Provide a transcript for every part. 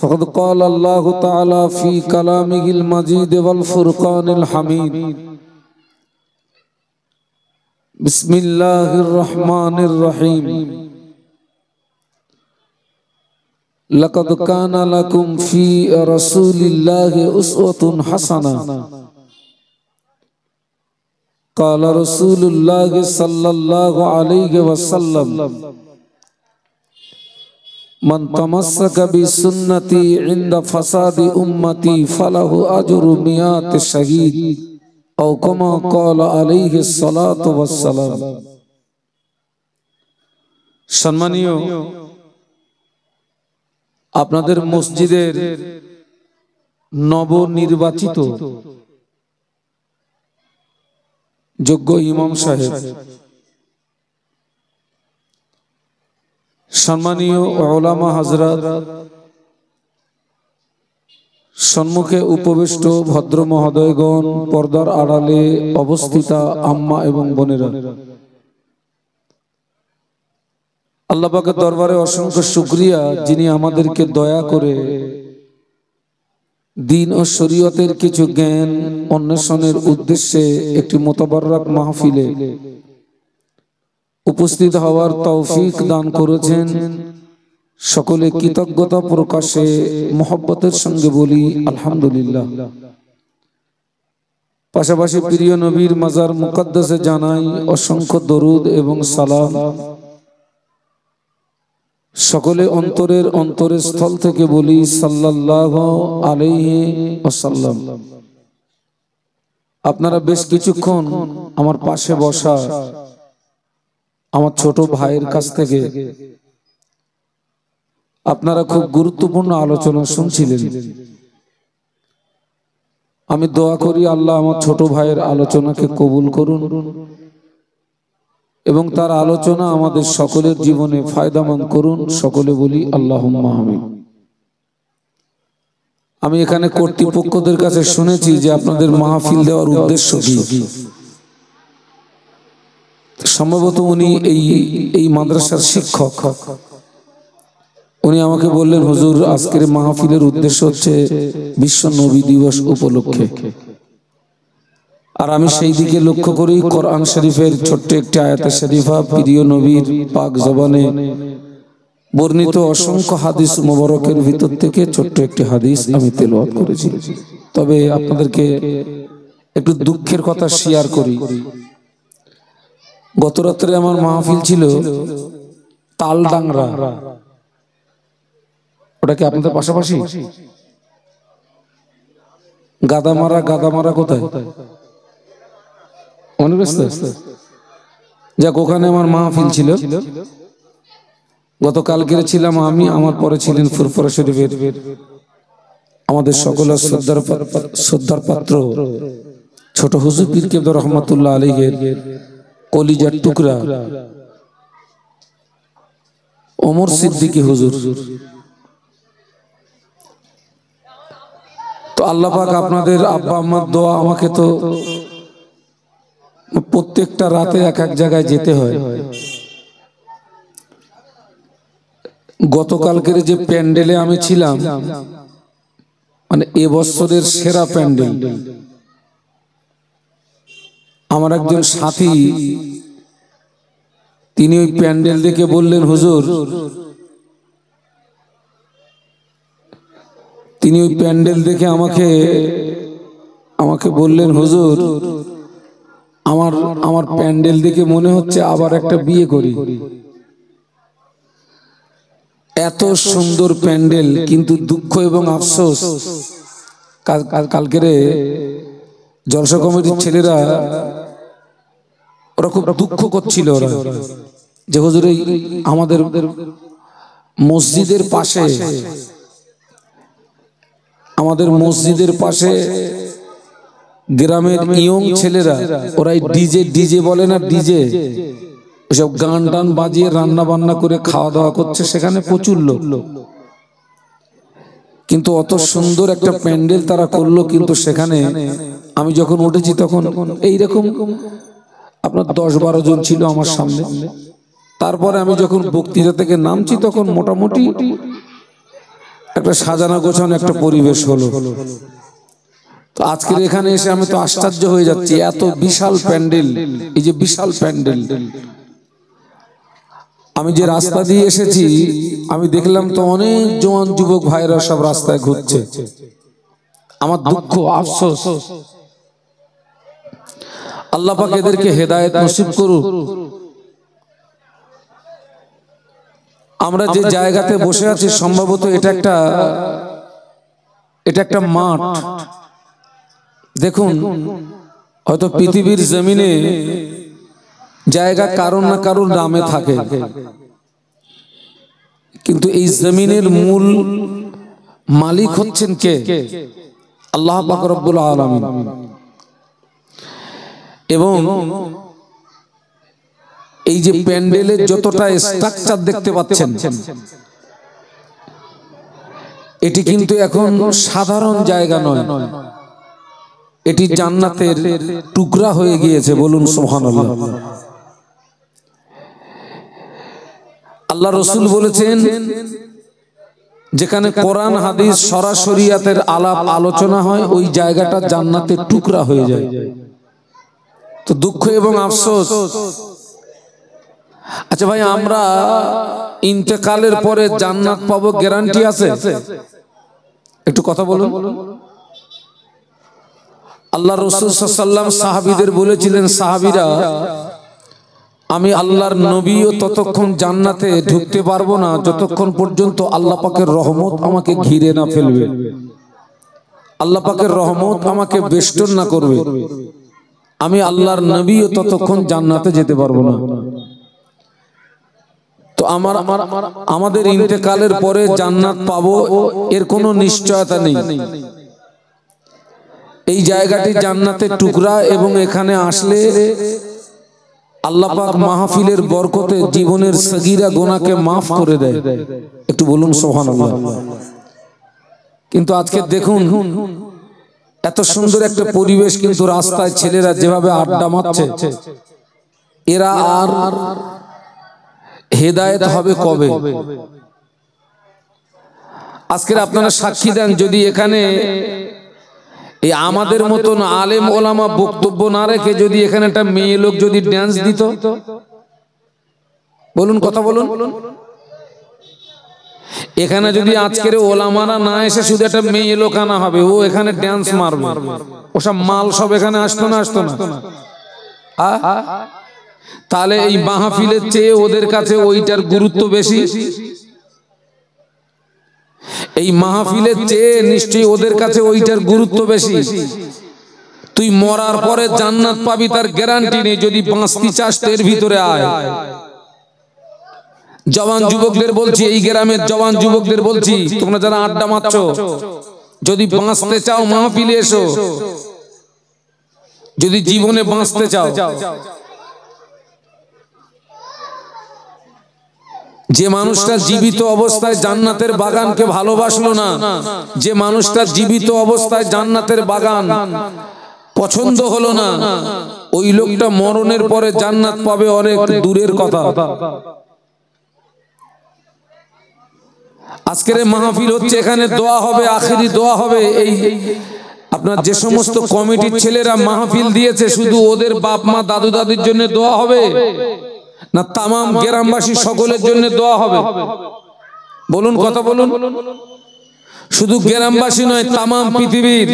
فقد قال الله تعالى في كلامه المجيد والفرقان الحميد بسم الله الرحمن الرحيم لقد كان لكم في رسول الله أسوة حسنة قال رسول الله صلى الله عليه وسلم من تمسك بسنتي عند فساد أمتي فله أجر 100 شهيد أو كما قال عليه الصلاة والسلام। সম্মানীয় আপনাদের মসজিদের নবনির্বাচিত যোগ্য ইমাম সাহেব, সম্মানীয় উলামা হযরত, সম্মুখে উপবিষ্ট ভদ্র মহোদয়গণ, পর্দার আড়ালে অবস্থিতা আম্মা এবং বোনেরা, আল্লাহ পাকের দরবারে অসংখ্য শুকরিয়া যিনি আমাদেরকে দয়া করে দ্বীন ও শরীয়তের কিছু জ্ঞান অন্বেষণের উদ্দেশ্যে একটি মুতাবাররাক মাহফিলে উপস্থিত হওয়ার তৌফিক দান করেছেন। সকলে কৃতজ্ঞতা প্রকাশে মহব্বতের সঙ্গে বলি আলহামদুলিল্লাহ। পাশাপাশি প্রিয় নবীর মাজার মুকদ্দাসে জানাই অসংখ্য দরুদ এবং সালাম। সকলে অন্তরের স্থল থেকে বলি সাল্লাল্লাহু আলাইহি ওয়াসাল্লাম। আপনারা বেশ কিছুক্ষণ আমার পাশে বসা আমার ছোট ভাইয়ের কাছ থেকে আপনারা খুব গুরুত্বপূর্ণ আলোচনা শুনছিলেন। আমি দোয়া করি আল্লাহ আমার ছোট ভাইয়ের আলোচনাকে কবুল করুন এবং তার আলোচনা আমাদের সকলের জীবনে ফায়দামন্দ করুন। সকলে বলি আল্লাহুম্মা আমিন। আমি এখানে কর্তৃপক্ষদের কাছে শুনেছি যে আপনাদের মাহফিল দেওয়ার উদ্দেশ্য কি। সম্ভবত উনি এই মাদ্রাসার শিক্ষক। উনি আমাকে বললেন, হুজুর আজকের মাহফিলের উদ্দেশ্য হচ্ছে বিশ্ব নবী দিবস উপলক্ষে। আর আমি সেই দিকে লক্ষ্য করি কোরআন শরীফের ছোট্ট একটি আয়াতে শরীফা প্রিয় নবীর পাক জবানে বর্ণিত অসংখ্য হাদিস মুবারকের ভিতর থেকে ছোট্ট একটি হাদিস আমি তেলাওয়াত করেছি। তবে আপনাদেরকে একটু দুঃখের কথা শেয়ার করি। গত রাত্রে আমার মাহফিল ছিল তালডাংরা। ওটা কি আপনাদের পাশাপাশি? গাদামারা কোথায়? যাক, ওখানে আমার মাহফিল ছিল। গতকালকে ছিলাম আমি, আমার পরে ছিলেন ফুরফুরা শরীফের আমাদের সকলের শ্রদ্ধার পাত্র ছোট হুজুর পীর কেবলা রহমাতুল্লাহ আলাইহির কলিজার টুকরা ওমর সিদ্দিকী হুজুর। তো আল্লাহ পাক আপনাদের আব্বা আম্মার দোয়া, আমাকে তো প্রত্যেকটা রাতে এক এক জায়গায় যেতে হয়। গতকালকের যে প্যান্ডেলে আমি ছিলাম, মানে এবছরের সেরা প্যান্ডেল। আমার একজন সাথী, তিনি ওই প্যান্ডেল দেখে বললেন, হুজুর, তিনি ওই প্যান্ডেল দেখে আমাকে বললেন, হুজুর আমার প্যান্ডেল দেখে মনে হচ্ছে আবার একটা বিয়ে করি। এত সুন্দর প্যান্ডেল, কিন্তু দুঃখ এবং আফসোস, কালকেরে জলসা কমিটির ছেলেরা ওরা খুব দুঃখ করছিল যে হুজুর আমাদের মসজিদের পাশে গ্রামের ইয়ং ছেলেরা, ওরা ডিজে বলে না, ডিজে ওসব গান টান বাজিয়ে রান্না বান্না করে খাওয়া দাওয়া করছে। সেখানে প্রচুর লোক, কিন্তু অত সুন্দর একটা প্যান্ডেল তারা করলো। কিন্তু সেখানে আমি যখন উঠেছি তখন এইরকম আপনার 10-12 জন ছিল আমার সামনে। তারপরে আমি যখন বক্তৃতা থেকে নামছি তখন মোটামুটি একটা সাজানো গোছানো একটা পরিবেশ হলো। তো আজকের এখানে এসে আমি তো আশ্চর্য হয়ে যাচ্ছি, এত বিশাল প্যান্ডেল, এই যে বিশাল প্যান্ডেল। আমি যে রাস্তা দিয়ে এসেছি আমি দেখলাম তো অনেক জওয়ান যুবক ভাইরা সব রাস্তায় ঘুরছে। আমার দুঃখ, আফসোস, আল্লাহ পাক এদেরকে হেদায়েত নসিব করুক। আমরা যে জায়গাতে বসে আছি সম্ভবত এটা একটা মাঠ। দেখুন, হয়তো পৃথিবীর জমিনে জায়গা কারণ না কারণ নামে থাকে, কিন্তু এই জমিনের মূল মালিক হচ্ছেন কে? আল্লাহ পাক রব্বুল আলামিন। এবং এই যে প্যান্ডেলের যতটা স্ট্রাকচার দেখতে পাচ্ছেন, এটি কিন্তু এখন সাধারণ জায়গা নয়, এটি জান্নাতের টুকরা হয়ে গিয়েছে। বলুন সুবহানাল্লাহ। আল্লাহ রাসূল বলেছেন, যেখানে কোরআন হাদিস সরাসরিয়াতের আলাপ আলোচনা হয় ওই জায়গাটা জান্নাতের টুকরা হয়ে যায়। তো দুঃখ এবং আফসোস, আচ্ছা ভাই, আমরা ইন্তেকালের পরে জান্নাত পাবো গ্যারান্টি আছে? একটু কথা বলুন। আল্লাহ রাসূল সাল্লাল্লাহু আলাইহি ওয়াসাল্লাম সাহাবীদের বলেছিলেন, সাহাবীরা, আমি আল্লাহর নবীও ততক্ষণ জান্নাতে ঢুকতে পারবো না যতক্ষণ পর্যন্ত আল্লাহ পাকের রহমত আমাকে ঘিরে না ফেলবে, আল্লাহ পাকের রহমত আমাকে বেষ্টন না করবে। আমি আল্লাহর নবীও ততক্ষণ জান্নাতে যেতে পারবো না। তো আমাদের ইন্তেকালের পরে জান্নাত পাবো এর কোনো নিশ্চয়তা নেই। এই জায়গাটি জান্নাতের টুকরা, এবং এখানে আসলে আল্লাহ পাক মাহফিলের বরকতে জীবনের সগীরা গুনাহকে মাফ করে দেয়। একটু বলুন সুবহানাল্লাহ। কিন্তু আজকে দেখুন, এত সুন্দর একটা পরিবেশ, কিন্তু রাস্তায় ছেলেরা যেভাবে আড্ডা মারছে, এরা আর হেদায়েত হবে কবে? আজকের আপনারা সাক্ষী দেন, যদি এখানে এই আমাদের মতন আলেম ওলামা বক্তব্য না রেখে যদি এখানে একটা মেয়ে লোক যদি ড্যান্স দিত, বলুন, কথা বলুন, এখানে যদি আজকের ওলামারা না এসে শুধু একটা মেয়ে লোক আনা হবে, ও এখানে ড্যান্স মারবে, ওসব মাল সব এখানে আসতো না? তাহলে এই মাহফিলের চেয়ে ওদের কাছে ওইটার গুরুত্ব বেশি। এই মাহফিলের চেয়ে নিশ্চয়ই ওদের কাছে ওইটার গুরুত্ব বেশি। তুই মরার পরে জান্নাত পাবি তার গ্যারান্টি নেই। যদি বাঁচতে চাস এর ভিতরে আয়। জওয়ান যুবকদের বলছি, এই গ্রামের জওয়ান যুবকদের বলছি, তোমরা যারা আড্ডা মারছো, যদি বাঁচতে চাও মাহফিলে এসো। যদি জীবনে বাঁচতে চাও, যে মানুষটা জীবিত অবস্থায় জান্নাতের বাগানকে ভালোবাসলো না, যে মানুষটা জীবিত অবস্থায় জান্নাতের বাগান পছন্দ হলো না, ওই লোকটা মরণের পরে জান্নাত পাবে অনেক দূরের কথা। আজকের মাহফিল হচ্ছে, এখানে দোয়া হবে, আখেরি দোয়া হবে। এই আপনার যে সমস্ত কমিটির ছেলেরা মাহফিল দিয়েছে, শুধু ওদের বাপ মা দাদু দাদির জন্য দোয়া হবে না তামাম গ্রামবাসী সকলের জন্য দোয়া হবে? বলুন, কথা বলুন। শুধু গ্রামবাসী নয়, তামাম পৃথিবীর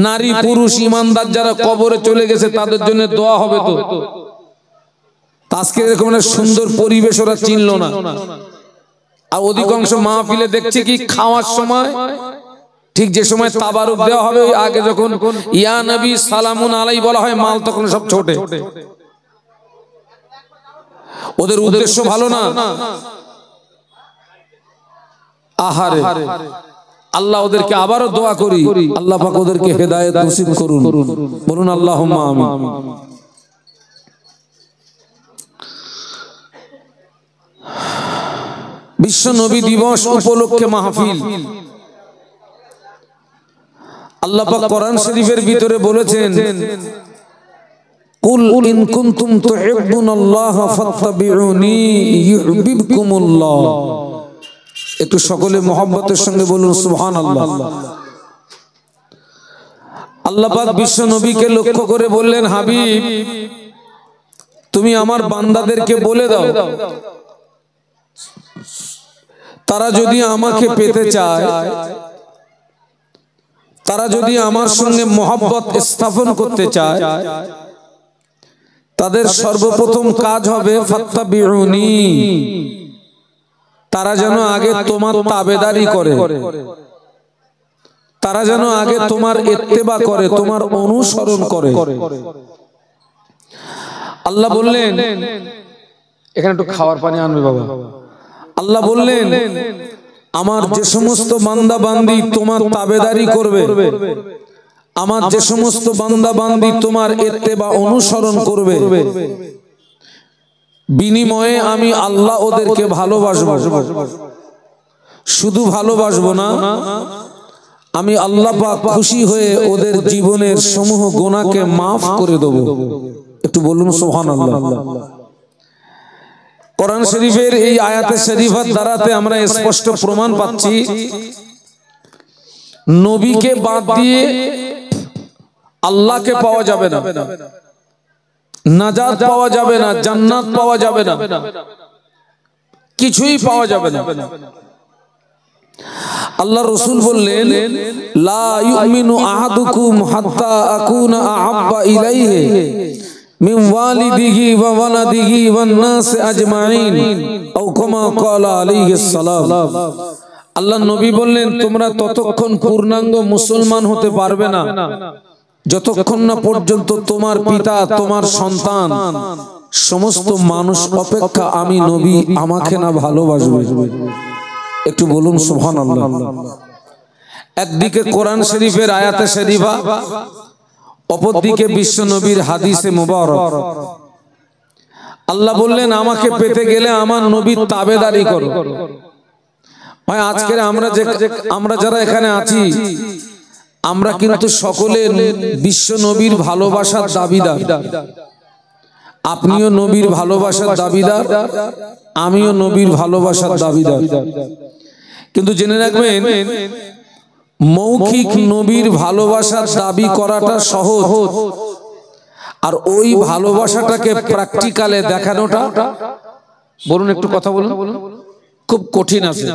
নারী পুরুষ ইমানদার যারা কবরে চলে গেছে তাদের জন্য দোয়া হবে। তো আজকে এরকম একটা সুন্দর পরিবেশ ওরা চিনল না। আর অধিকাংশ মাহফিলে দেখছি কি, খাওয়ার সময় ঠিক যে সময় তাবারুক দেওয়া হবে, ওই আগে যখন ইয়া নবী সালামুন আলাই বলা হয়, মাল তখন সব ছোটে। ওদের উদ্দেশ্য ভালো না। আহারে, আল্লাহ ওদেরকে আবারও দোয়া করি, আল্লাহ পাক ওদেরকে হেদায়েত নসিব করুন। বলুন আল্লাহুম্মা আমিন। বিশ্ব নবী দিবস উপলক্ষে মাহফিল। আল্লাহ পাক কোরআন শরীফের ভিতরে বলেছেন, কুল ইন কুনতুম তুহিব্বুনাল্লাহ ফাত্তাবিউনি ইউহিব্বুকুমুল্লাহ। একটু সকলে মোহাম্মতের সঙ্গে বলুন সুবহানাল্লাহ। আল্লাহ পাক বিশ্ব নবীকে লক্ষ্য করে বললেন, হাবিব তুমি আমার বান্দাদেরকে বলে দাও, তারা যদি আমাকে পেতে চায়, তারা যদি আমার সঙ্গে মোহাব্বত স্থাপন করতে চায়, তাদের সর্বপ্রথম কাজ হবে ফাত্তাবিউনি, তারা যেন আগে তোমার তাবেদারি করে, তারা যেন আগে তোমার ইত্তেবা করে, তোমার অনুসরণ করে। আল্লাহ বললেন, এখানে একটু খাওয়ার পানি আনবে বাবা। আল্লাহ বললেন, আমার যে সমস্ত বান্দা বান্দি তোমার তাবেদারি করবে, আমার যে সমস্ত বান্দা বান্দি তোমার ইত্তেবা অনুসরণ করবে, বিনিময়ে আমি আল্লাহ ওদেরকে ভালোবাসবো। শুধু ভালোবাসবো না, আমি আল্লাহ পাক খুশি হয়ে ওদের জীবনের সমূহ গুনাহকে মাফ করে দেব। একটু বলুন সুবহানাল্লাহ। কোরআন শরীফের এই আয়াতে শরীফার দ্বারাতে আমরা স্পষ্ট প্রমাণ পাচ্ছি, নবীকে বাদ দিয়ে আল্লাহকে পাওয়া যাবে না, নাজাত পাওয়া যাবে না, জান্নাত পাওয়া যাবে না, কিছুই পাওয়া যাবে না। আল্লাহ রাসূল বললেন, লা ইউমিনু আহাদুকুম হাত্তা আকুনা আহাব্বা ইলাইহি মিন ওয়ালিদিহি ওয়া ওয়ালাদিহি ওয়ান নাস আজমাইন আও কামা ক্বালা আলাইহিস সালাম। আল্লাহ নবী বললেন, তোমরা ততক্ষণ পূর্ণাঙ্গ মুসলমান হতে পারবে না যতক্ষণ না পর্যন্ত তোমার পিতা, তোমার সন্তান, সমস্ত মানুষ অপেক্ষা আমি নবী আমাকে না ভালোবাসবে। একটু বলুন সুবহানাল্লাহ। একদিকে কোরআন শরীফের আয়াতে শরীফা, অপরদিকে বিশ্ব নবীর হাদিসে মুবারক। আল্লাহ বললেন, আমাকে পেতে গেলে আমার নবীর তাবেদারি করো। ভাই আজকে আমরা যারা এখানে আছি, আমরা কিন্তু সকলে বিশ্ব নবীর ভালোবাসার দাবিদার। আপনিও নবীর ভালোবাসার দাবিদার, আমিও নবীর ভালোবাসার দাবিদার। কিন্তু জেনে রাখবেন, মৌখিক নবীর ভালোবাসার দাবি করাটা সহজ, আর ওই ভালোবাসাটাকে প্র্যাকটিক্যালে দেখানোটা, বলুন একটু কথা বলুন, খুব কঠিন আছে।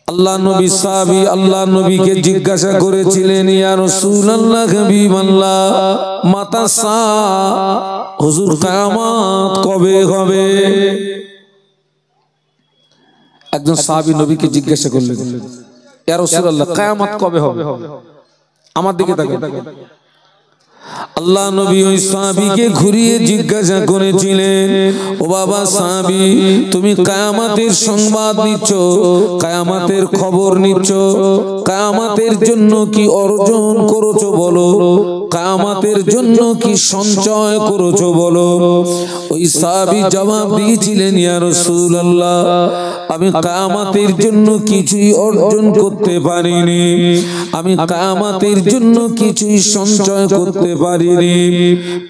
আল্লাহ নবী সাহাবী আল্লাহ নবীকে জিজ্ঞাসা করেছিলেন, ইয়া রাসূলুল্লাহ হাবিবাল্লাহ মাতা সা, হুজুর কিয়ামত কবে হবে? একজন সাহাবী নবীকে জিজ্ঞাসা করলেন, ইয়া রাসূলুল্লাহ কিয়ামত কবে হবে? আমার দিকে তাকান। আল্লাহ নবী ওই সাহাবীকে ঘুরিয়ে জিজ্ঞাসা করেছিলেন, ও বাবা সাহাবী, তুমি কিয়ামতের সংবাদ নিচ্ছ, কিয়ামতের খবর নিচ্ছ, কিয়ামতের জন্য কি অর্জন করেছো বলো, কিয়ামতের জন্য কি সঞ্চয় করেছো বলো। ওই সাহাবী জবাব দিয়েছিলেন, ইয়া রাসূলুল্লাহ আমি কিয়ামতের জন্য কিছুই অর্জন করতে পারিনি, আমি কিয়ামতের জন্য কিছুই সঞ্চয় করতে পারিনি,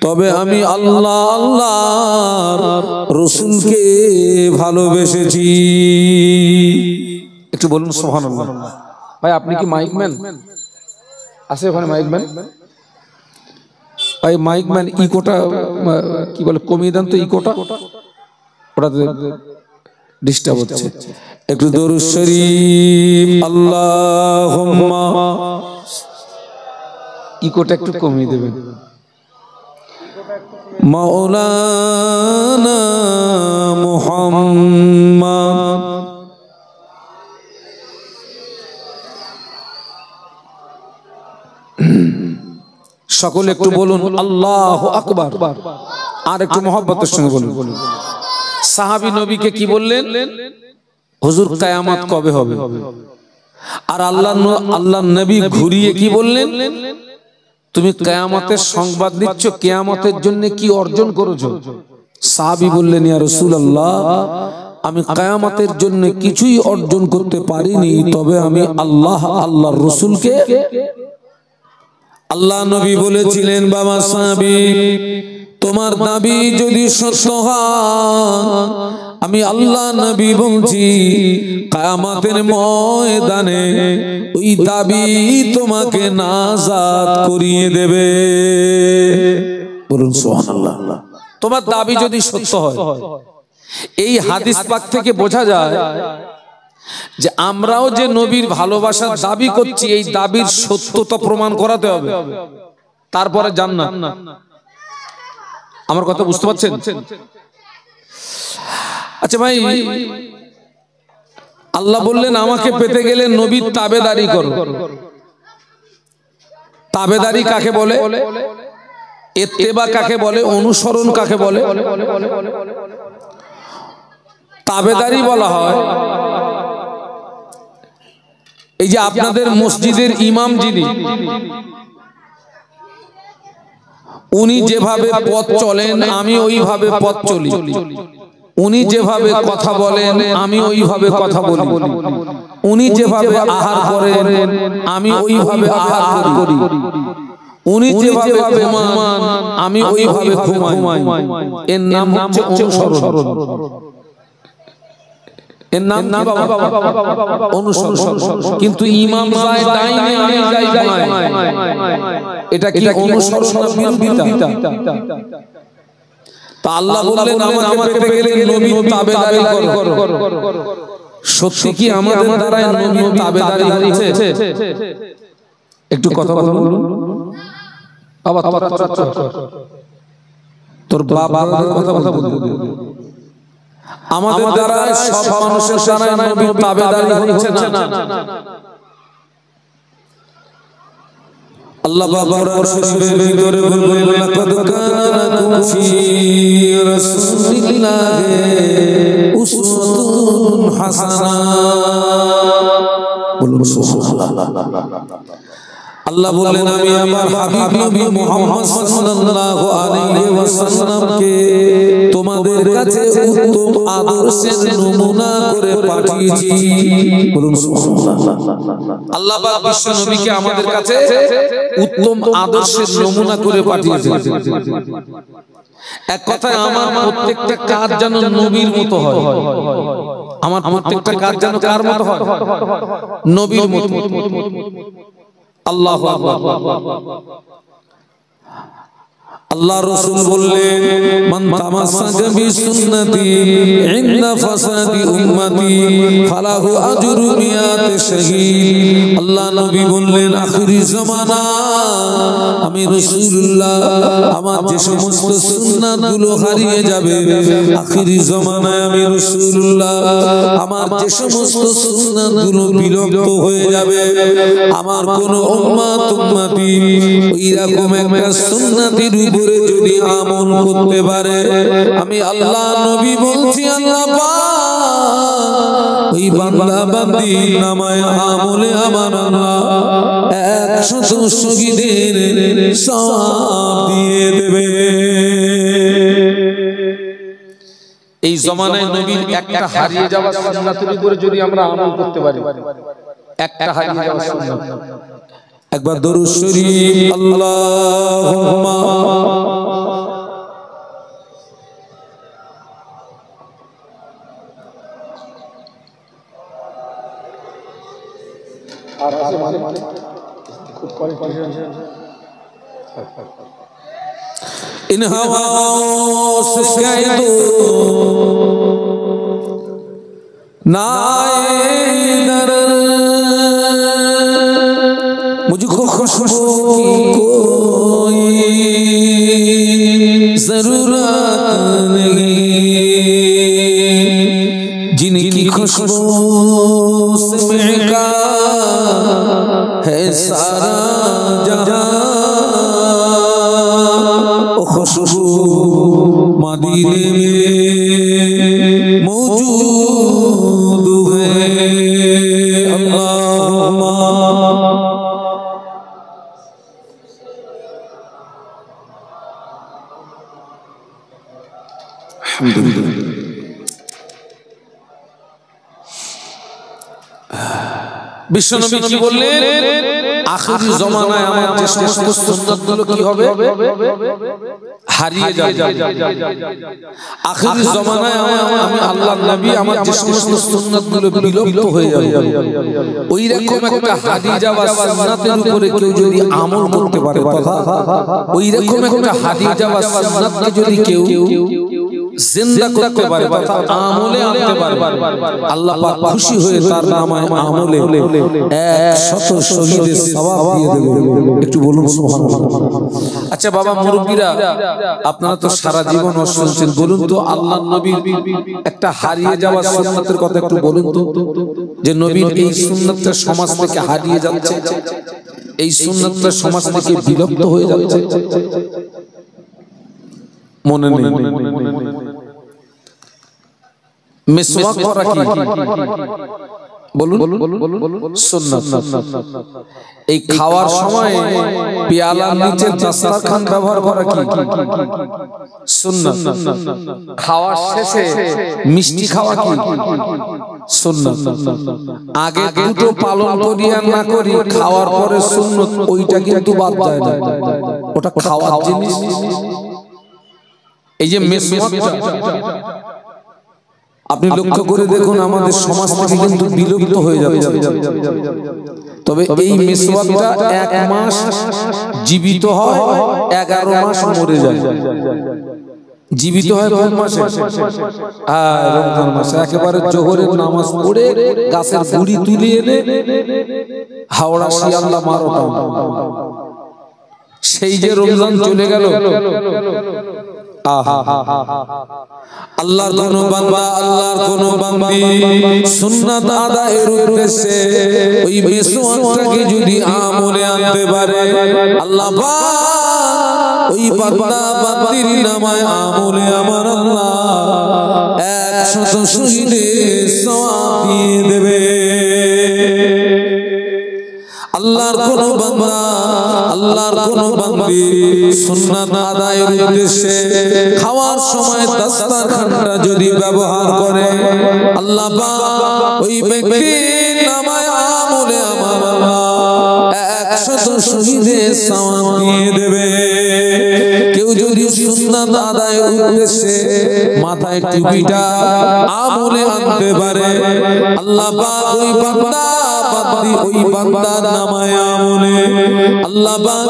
তবে আমি আল্লাহ আল্লাহর রাসূলকে ভালোবেসেছি। একটু বলুন সুবহানাল্লাহ। ভাই আপনি কি মাইকম্যান আছে ওখানে? মাইকম্যান ভাই, মাইকম্যান ইকোটা কি বলে কমিয়ে দেন তো, ইকোটা ওটাতে ডিস্টার্ব হচ্ছে। একটু দরুদ শরীফ, আল্লাহুম্মা, ইকোটা একটু কমিয়ে দেবেন। মাওলানা মুহাম্মদ সকলে একটু বলুন আল্লাহু আকবার, আর একটু মহব্বতের সঙ্গে বলুন। সাহাবী নবীকে কি বললেন? হুজুর কিয়ামত কবে হবে? আর আল্লাহ নবী ঘুরিয়ে কি বললেন? তুমি কিয়ামতের সংবাদ দিচ্ছ, কিয়ামতের জন্য কি অর্জন করেছো? সাহাবী বললেন, ইয়া রাসূলুল্লাহ আমি কিয়ামতের জন্য কিছুই অর্জন করতে পারিনি, তবে আমি আল্লাহর রাসূলকে। আল্লাহ নবী বলেছিলেন, বাবা সাহাবী তোমার দাবি যদি সত্য হয় আমি আল্লাহ নবী বলছি কিয়ামতের ময়দানে ওই দাবি তোমাকে নাজাত করিয়ে দেবে। বলুন সুবহানাল্লাহ। তোমার দাবি যদি সত্য হয়, এই হাদিস পাক থেকে বোঝা যায় যে আমরাও যে নবীর ভালোবাসার দাবি করছি এই দাবির সত্যতা প্রমাণ করাতে হবে, তারপরে জান্নাত। আমার কথা বুঝতে পারছেন? আচ্ছা ভাই, আল্লাহ বললেন আমাকে পেতে গেলে নবীর তাবেদারি করো। তাবেদারি কাকে বলে? ইত্তেবা কাকে বলে? অনুসরণ কাকে বলে? তাবেদারি বলা হয় এই যে আপনাদের মসজিদের ইমাম যিনি, উনি যেভাবে পথ চলেন আমি ওইভাবে পথ চলি, উনি যেভাবে কথা বলেন আমি ওইভাবে কথা বলি, উনি যেভাবে আহার করেন আমি ওইভাবে আহার করি, উনি যেভাবে ঘুমান আমি ওইভাবে ঘুমাই। এর নাম হচ্ছে অনুসরণ। এর নাম না অনুসরণ। কিন্তু ইমাম যায় ডাইনে আমি যাই বাঁয়ে, এটা কি অনুসরণ না বিরোধিতা? তা আল্লাহ বললেন আমাকে পেতে গেলে নবীর তাবেদারি করো। সত্যি কি আমাদের দ্বারা নবীর তাবেদারি হচ্ছে? একটু কথা বলুন। বাবা তোর বাবার কথা বলুন। আমাদের দ্বারা সব মানুষের দ্বারা নবীর তাবেদারি হচ্ছে না। আল্লাহ কোরআন শরীফের ভিতরে বললেন লাকাদ কানা লাকুম ফি রাসূলিল্লাহি উসওয়াতুন হাসানাহ। বলুন সুবহানাল্লাহ। আল্লাহ বললেন আমি আমার হাবিব নবী মুহাম্মদ সাল্লাল্লাহু আলাইহি ওয়াসাল্লামকে তোমাদের কাছে উত্তম আদর্শের নমুনা করে পাঠিয়েছি। বলুন সুবহানাল্লাহ। আল্লাহ পাক বিশ্ব নবীকে আমাদের কাছে উত্তম আদর্শের নমুনা করে পাঠিয়েছেন। এক কথায় আমার প্রত্যেকটা কাজ যেন নবীর মতো হয়। আমার প্রত্যেকটা কাজ যেন কার মতো হয়? নবীর মতো। আল্লাহু আকবার। আল্লাহ রাসূল বললেন মান তামাসসাকা বিসুন্নতি ইনদা ফাসাদি উম্মতি ফালাহু আজরু মিয়াতি শাহীদ। আল্লাহ নবী বললেন আখিরি জামানা আমি রাসূলুল্লাহ আমার যে সমস্ত সুন্নাতগুলো হারিয়ে যাবে, আখিরি জামানায় আমি রাসূলুল্লাহ আমার যে সমস্ত সুন্নাতগুলো বিলুপ্ত হয়ে যাবে, আমার কোন উম্মতি ওইরকম একটা সুন্নাতের উপরে যদি আমল করতে পারে, আমি আল্লাহ নবী বলছি আল্লাহ পাক ওই বান্দা বান্দি নামায় আমলে আমার আল্লাহ 100 শহীদের সওয়াব দিয়ে দেবে। এই জমানায় নবীর একটা হারিয়ে যাওয়া সুন্নাতের উপরে যদি আমরা আমল করতে পারি, একটা হারিয়ে যাওয়া সুন্নাত, একবার দরুদ শরীফ আল্লাহুম্মা আর আছে মানে খুব করে इन हवाओं से कह दो नाइदर मुझको खुशबू की कोई जरूरत नहीं, जिनकी खुशबू से महका है सारा जहां, खुशबू मदीने में मौजूद है। अल्लाहुम्मा अल्हम्दुलिल्लाह। বিশ্বনবী কি বললেন? আখিরি জামানায় আমার যে সমস্ত সুন্নাতগুলো কি হবে? হারিয়ে যাবে। আখির জামানায় আমি আল্লাহর নবী আমার যে সমস্ত সুন্নাতগুলো বিলুপ্ত হয়ে যাবে, ওই রকম একটা হারিয়ে যাওয়া সুন্নাতের উপরে কেউ যদি আমল করতে পারে, তথা ওই রকম একটা হারিয়ে যাওয়া সুন্নাতকে যদি কেউ জিন্দা করতে পারে, তথা আমলে আনতে পারে, আল্লাহ পাক খুশি হয়ে তার নামে আমলে 100 শহীদের সওয়াব দিয়ে দেবে। একটু বলুন সুবহানাল্লাহ। আচ্ছা বাবা মুরব্বিরা, আপনারা তো সারা জীবন শুনছেন, বলুন তো আল্লাহর নবীর একটা হারিয়ে যাওয়া সুন্নাতের কথা একটু বলুন তো, যে নবীর এই সুন্নাতটা সমাজ থেকে হারিয়ে যাচ্ছে, এই সুন্নাতটা সমাজ থেকে বিলুপ্ত হয়ে যাচ্ছে, মনে নেই। মিসওয়াক করা কি? বলুন সুন্নাত। এই খাওয়ার সময় পেয়ালার নিচে দস্তরখান ব্যবহার করা কি? সুন্নাত। খাওয়ার শেষে মিষ্টি খাওয়া কি? সুন্নাত। আগে দুটো পালন করি আর না করি, খাওয়ার পরে সুন্নাত, ওইটা কিন্তু বাদ যায় না, ওটা খাওয়ার জিনিস। এই যে মিসওয়াকটা আপনি লক্ষ্য করে দেখুন, আমাদের সমাজ থেকে কিন্তু বিলুপ্ত হয়ে যাচ্ছে। তবে এই মিসওয়াকটা 1 মাস জীবিত হয়, 11 মাস মরে যায়। জীবিত হয় কোন মাসে? রমজান মাসে। একেবারে জোহরের নামাজ পড়ে গাছের গুড়ি তুলে এনে হাওড়া শিয়ালদা মারোটা, সেই যে রমজান চলে গেল, আল্লাহর কোন বান্দা, আল্লাহর কোন বান্দি সুন্নাত আদায়ের উদ্দেশ্যে ওই মিসওয়াকটাকে যদি আমলে আনতে পারে, আল্লাহ পাক ওই বান্দা বান্দির নামায় আমলে আমার আল্লাহ 100 শহীদের সওয়াব দিয়ে দেবে। আল্লাহর কোন বান্দা, আল্লাহর কোন বান্দি সুন্নাত আদায়ের উদ্দেশ্যে খাওয়ার সময় দস্তরখানটা যদি ব্যবহার করে, আল্লাহ পাক ওই ব্যক্তির নামায় আমলে আমার আল্লাহ 100 শহীদের সওয়াব দিয়ে দেবে। কেউ যদি সুন্নাত আদায়ের উদ্দেশ্যে মাথায় টুপিটা আমলে আনতে পারে, আল্লাহ পাক ওই বান্দা বান্দি, ওই বান্দার নামায় আমলে আল্লাহ পাক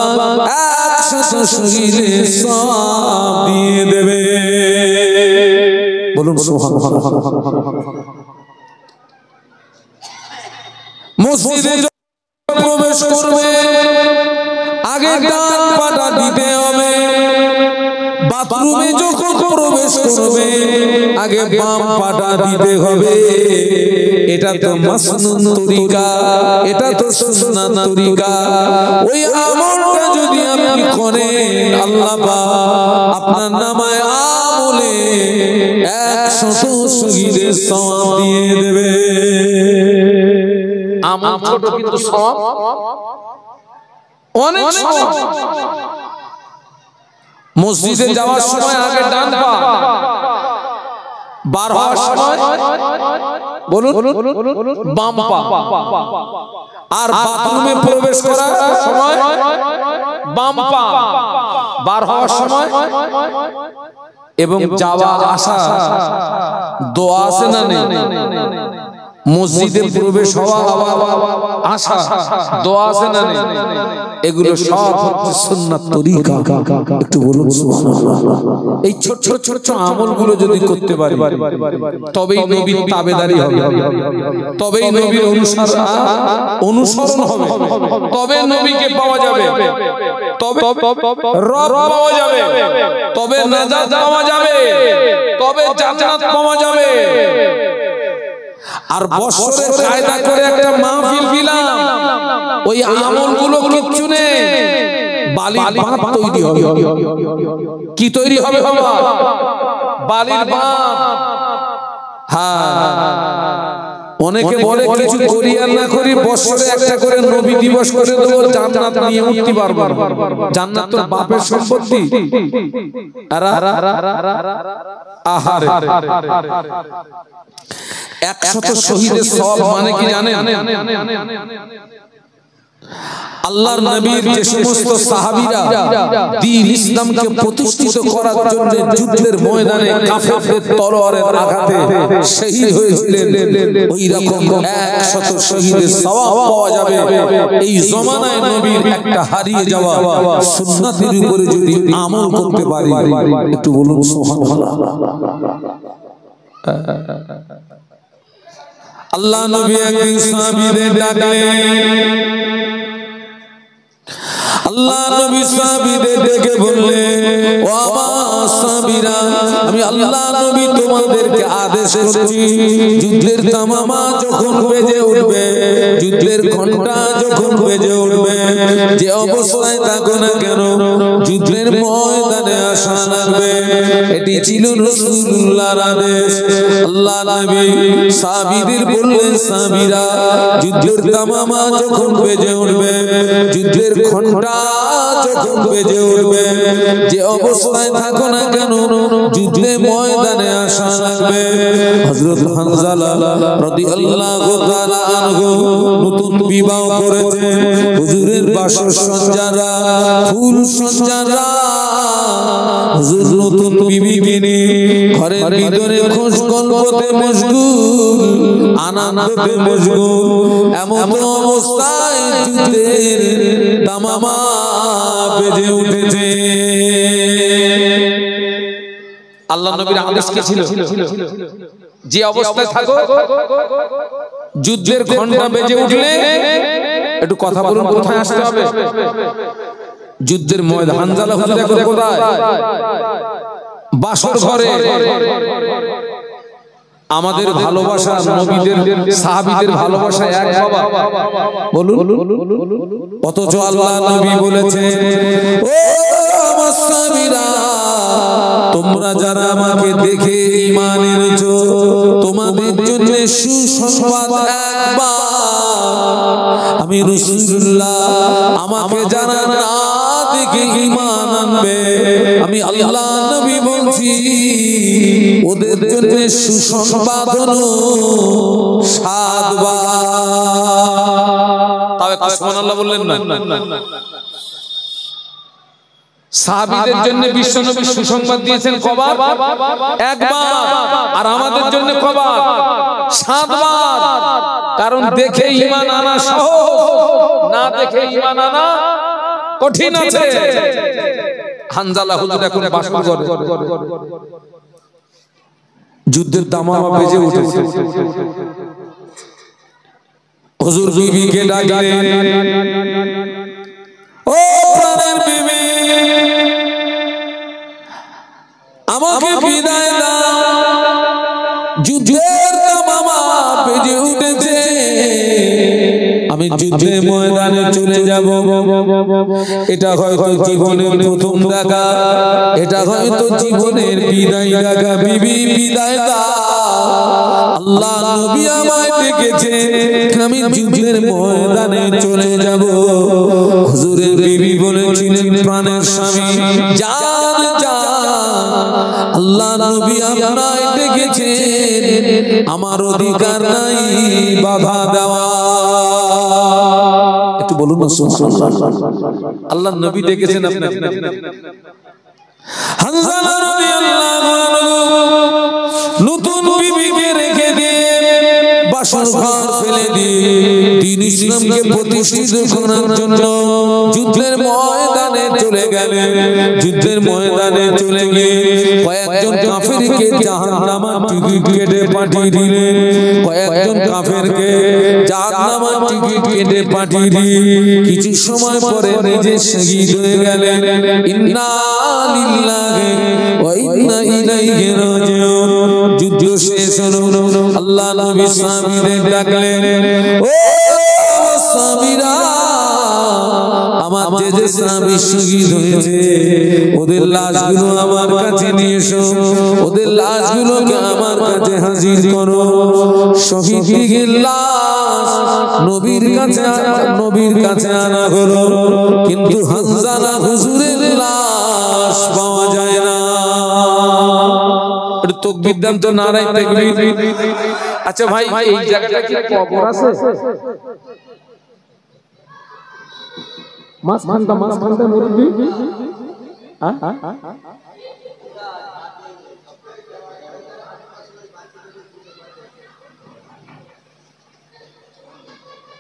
100 শহীদের সওয়াব দিয়ে দেবে। বলুন সুবহানাল্লাহ। মসজিদে প্রবেশ করবে, আগে ডান পাটা দিতে হবে। বাথরুমে যখন প্রবেশ করবে, আগে বাম পাটা দিতে হবে। এটা তো মাসনুন তরিকা, এটা তো সুন্নাত তরিকা। ওই আমলটা যদি আপনি করেন, আল্লাহ পাক আপনার নামায় আমলে 100 শহীদের সওয়াব দিয়ে দেবে। আমল ছোট কিন্তু সওয়াব অনেক। মসজিদে যাওয়ার সময় আগে ডান পা, বার হওয়ার সময় বলুন বাম পা, আর বাথরুমে প্রবেশ করার সময় বাম পা, বার হওয়ার সময়, এবং যাওয়া আসা দোয়া আছে না নেই? মসজিদে প্রবেশ হওয়া, আসা, দোয়া আছে না নেই? এগুলো সব হচ্ছে সুন্নাত তরিকা। একটু বলুন সুবহানাল্লাহ। এই ছোট ছোট আমলগুলো যদি করতে পারি, তবেই নবীর তাবেদারি হবে, তবেই নবীর অনুসরণ হবে, তবে নবীকে পাওয়া যাবে, তবে রব পাওয়া যাবে, তবে নাজাত পাওয়া যাবে, তবে জান্নাত পাওয়া যাবে। আর বছরে কায়দা করে একটা মাহফিল দিলাম, ওই আমলগুলো কিচ্ছু নেই, বালির বাঁধ তৈরি হবে। কি তৈরি হবে? বালির বাঁধ। হ্যাঁ, অনেকে বলে কিছু করি আর না করি, বছরে একটা করে নবী দিবস করে দেবো, জান্নাত নিয়ে উঠতে পারবো না। জান্নাত তো বাপের সম্পত্তি। আহারে, 100 শহীদের সওয়াব মানে কি জানেন? আল্লাহর নবীর যে সমস্ত সাহাবীরা দ্বীন ইসলামকে প্রতিষ্ঠিত করার জন্য যুদ্ধের ময়দানে কাফেরদের তলোয়ারের আঘাতে শহীদ হয়েছিলেন, ওই রকম 100 শহীদের সওয়াব পাওয়া যাবে এই জমানায় নবীর একটা হারিয়ে যাওয়া সুন্নাতের উপরে যদি আমল করতে পারি। একটু বলুন সুবহানাল্লাহ। আল্লাহ নবী একদিন সাহাবীদের ডাকলেন, আল্লাহ নবী সাহাবীদের ডেকে বললেন, ও আমার সাহাবীরা, আমি আল্লাহ নবী তোমাদেরকে আদেশ করছি, যুদ্ধের তামামা যখন বেজে উঠবে, যুদ্ধের ঘন্টা যখন বেজে উঠবে, যে অবস্থায় থাকো না কেন যুদ্ধের ময়দানে আসা লাগবে। এটি ছিল রাসূলুল্লাহর আদেশ। আল্লাহ নবী সাহাবীদের বললেন, সাহাবীরা, যুদ্ধের তামামা যখন বেজে উঠবে, যুদ্ধের ঘন্টা যখন বেজে উঠবে, যে অবস্থায় থাকো না কেন যুদ্ধে ময়দানে আসা লাগবে। হযরত হানজালা রাদিয়াল্লাহু তাআলা আনহু নতুন বিবাহ করেছে, হুজুরের বাসর সজ্জারা ফুল সজ্জারা, হুজুর নতুন বিবিকে নিয়ে ঘরের ভিতরে খুশ গল্পতে মশগুল, আনন্দতে মশগুল। এমন অবস্থায় যুদ্ধের তামামা বেজে উঠেছে। আল্লাহ নবীর আদেশ কি ছিল? যে অবস্থায় থাকো যুদ্ধের ঘন্টা বেজে উঠলে একটু কথা বলুন, কোথায় আসতে হবে? যুদ্ধের ময়দান। হানজালা হুজুর এখন কোথায়? বাসর ঘরে। আমাদের ভালোবাসা নবীদের সাহাবীদের ভালোবাসা এক বাবা, বলুন। অথচ আল্লাহ নবী বলেছেন, ও আমার সাহাবীরা, তোমরা যারা আমাকে দেখে ঈমান এনেছো, তোমাদের জন্য সুসংবাদ একবার, আমি রাসূলুল্লাহ, আমাকে যারা না দেখে ঈমান আনবে, আমি আল্লাহ নবী বলছি, ওদের জন্য সুসংবাদ হলো 7 বার। তবে সুবহানাল্লাহ বললেন না? সাহাবীদের জন্য বিশ্বনবী সুসংবাদ দিয়েছেন কবার? একবার। আর আমাদের জন্য কবার? 7 বার। কারণ দেখে ঈমান আনা সহজ, না দেখে ঈমান আনা কঠিন আছে। হানজালা হুজুর এখন বাসর ঘরে, যুদ্ধের তামামা বেজে উঠেছে। হুজুর বিবিকে ডাকলেন, ও প্রাণের বিবি, আমাকে বিদায় দাও, যুদ্ধের তামামা বেজে উঠেছে, আমি যুদ্ধের ময়দানে চলে যাব। এটা হয়তো জীবনের প্রথম দেখা, এটা হয়তো জীবনের বিদায় দেখা। বিবি বিদায় দাও, আল্লাহ নবী আমায় ডেকেছে, আমি যুদ্ধের ময়দানে চলে যাব। হুজুরের বিবি বলেছিলেন, প্রাণের স্বামী, জান জান, আল্লাহ নবী আমায় ডেকেছেন, আমার অধিকার নাই বাধা দেওয়া। একটু বলুন না সুবহানাল্লাহ। আল্লাহ নবী ডেকেছেন আপনাকে। হানজালা রাদিয়াল্লাহু আনহু নতুন বিবিকে রেখে দিয়ে বাসর ঘর ফেলে দিয়ে দ্বীন ইসলামকে প্রতিষ্ঠিত করার জন্য যুদ্ধের ময়দানে চলে গেলেন। যুদ্ধের ময়দানে চলে গিয়ে কয়েকজন কাফেরকে জাহান্নামের টিকিট কেটে পাঠিয়ে দিলেন। কয়েকজন কাফেরকে জাহান্নামের টিকিট কেটে পাঠিয়ে দিয়ে কিছু সময় পরে নিজে শহীদ হয়ে গেলেন। ইন্না লিল্লাহি ওয়া ইন্না ইলাইহি রাজিউন। যুদ্ধ শেষ হলো, আল্লাহ নবী সাহাবীদের ডাকলেন, ও সাহাবীরা, আমার যে সাহাবী শহীদ হয়েছে ওদের লাশগুলো আমার কাছে নিয়ে এসো, ওদের লাশগুলোকে আমার কাছে হাজির করো। শহীদের লাশ নবীর কাছে আনা হলো, কিন্তু হানজালা হুজুরের লাশ পাওয়া যায় না। তাকবীর দান তো, নারায়ে তাকবীর। আচ্ছা ভাই, এই জায়গাটা কি কবর আছে? মাঝখানটা মুরব্বি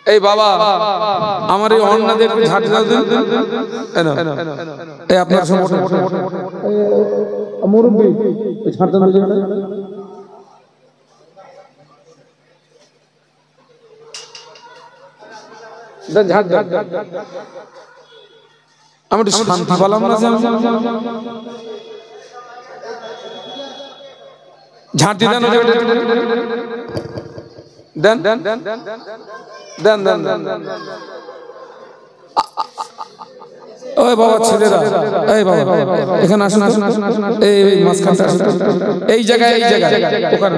এই বাবা আমার এই অন্যদের ঝাঁট দাও দেন এই আপনার মুরব্বি ঝাঁট দাও দেন ঝাঁট দাও আমি একটু শান্তি পেলাম না ঝাঁট দেন দেন দেন দেন দেন দেন দেন ওই বাবা ছেলেরা এই বাবা এখানে আসুন আসুন আসুন আসুন এই মাঝখানটা এই জায়গায় ওখানে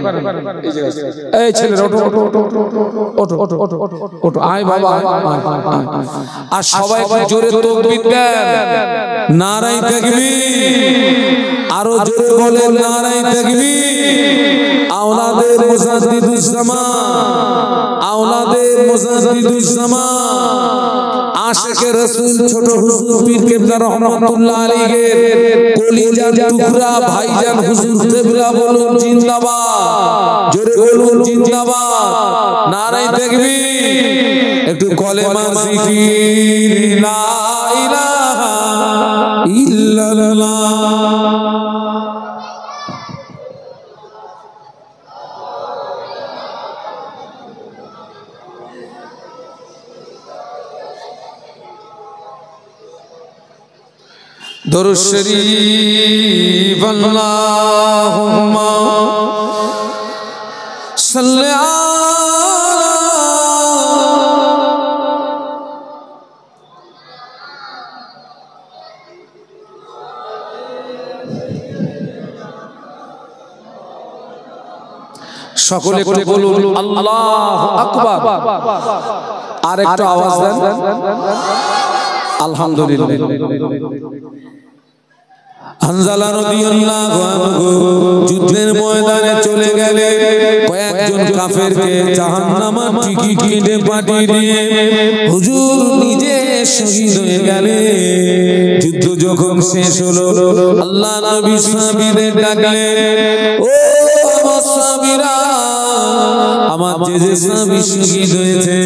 এই জায়গায় এই ছেলেরা ওঠো ওঠো ওঠো ওঠো ওঠো ওঠো ওঠো আয় বাবা আর সবাই জোরে তাকবীর দেন নারায়ে তাকবীর আরো জোরে বলেন নারায়ে তাকবীর আওলাদে মুজাদ্দিদুস জামান আওলাদে মুজাদ্দিদুস জামান আশিকে রাসূল ছোট হুজুর পীর কেবলা রাহমাতুল্লাহ আলাইহি কলিজার টুকরা ভাইজান হুজুর কেবলা বলুন জিন্দাবাদ জোরে বলুন জিন্দাবাদ নারায়ে তাকবীর একটু কলেমা জিকির লা ইলাহা ইল্লাল্লাহ দরুদ শরীফ আল্লাহুম্মা সাল্লি সকলে একটু বলুন আল্লাহু আকবার আর একটু আওয়াজ দেন আলহামদুলিল্লাহ হানজালা রাদিয়াল্লাহু আনহু যুদ্ধের ময়দানে চলে গেলেন কয়েকজন কাফেরকে জাহান্নামের টিকি কিনে পাঠিয়ে দিয়ে হুজুর নিজে শহীদ হয়ে গেলেন যুদ্ধ যখন শেষ হলো আল্লাহ নবী সাহাবীদের ডাকলেন ও আমার সাহাবীরা আমার যে সাহাবী শহীদ হয়েছে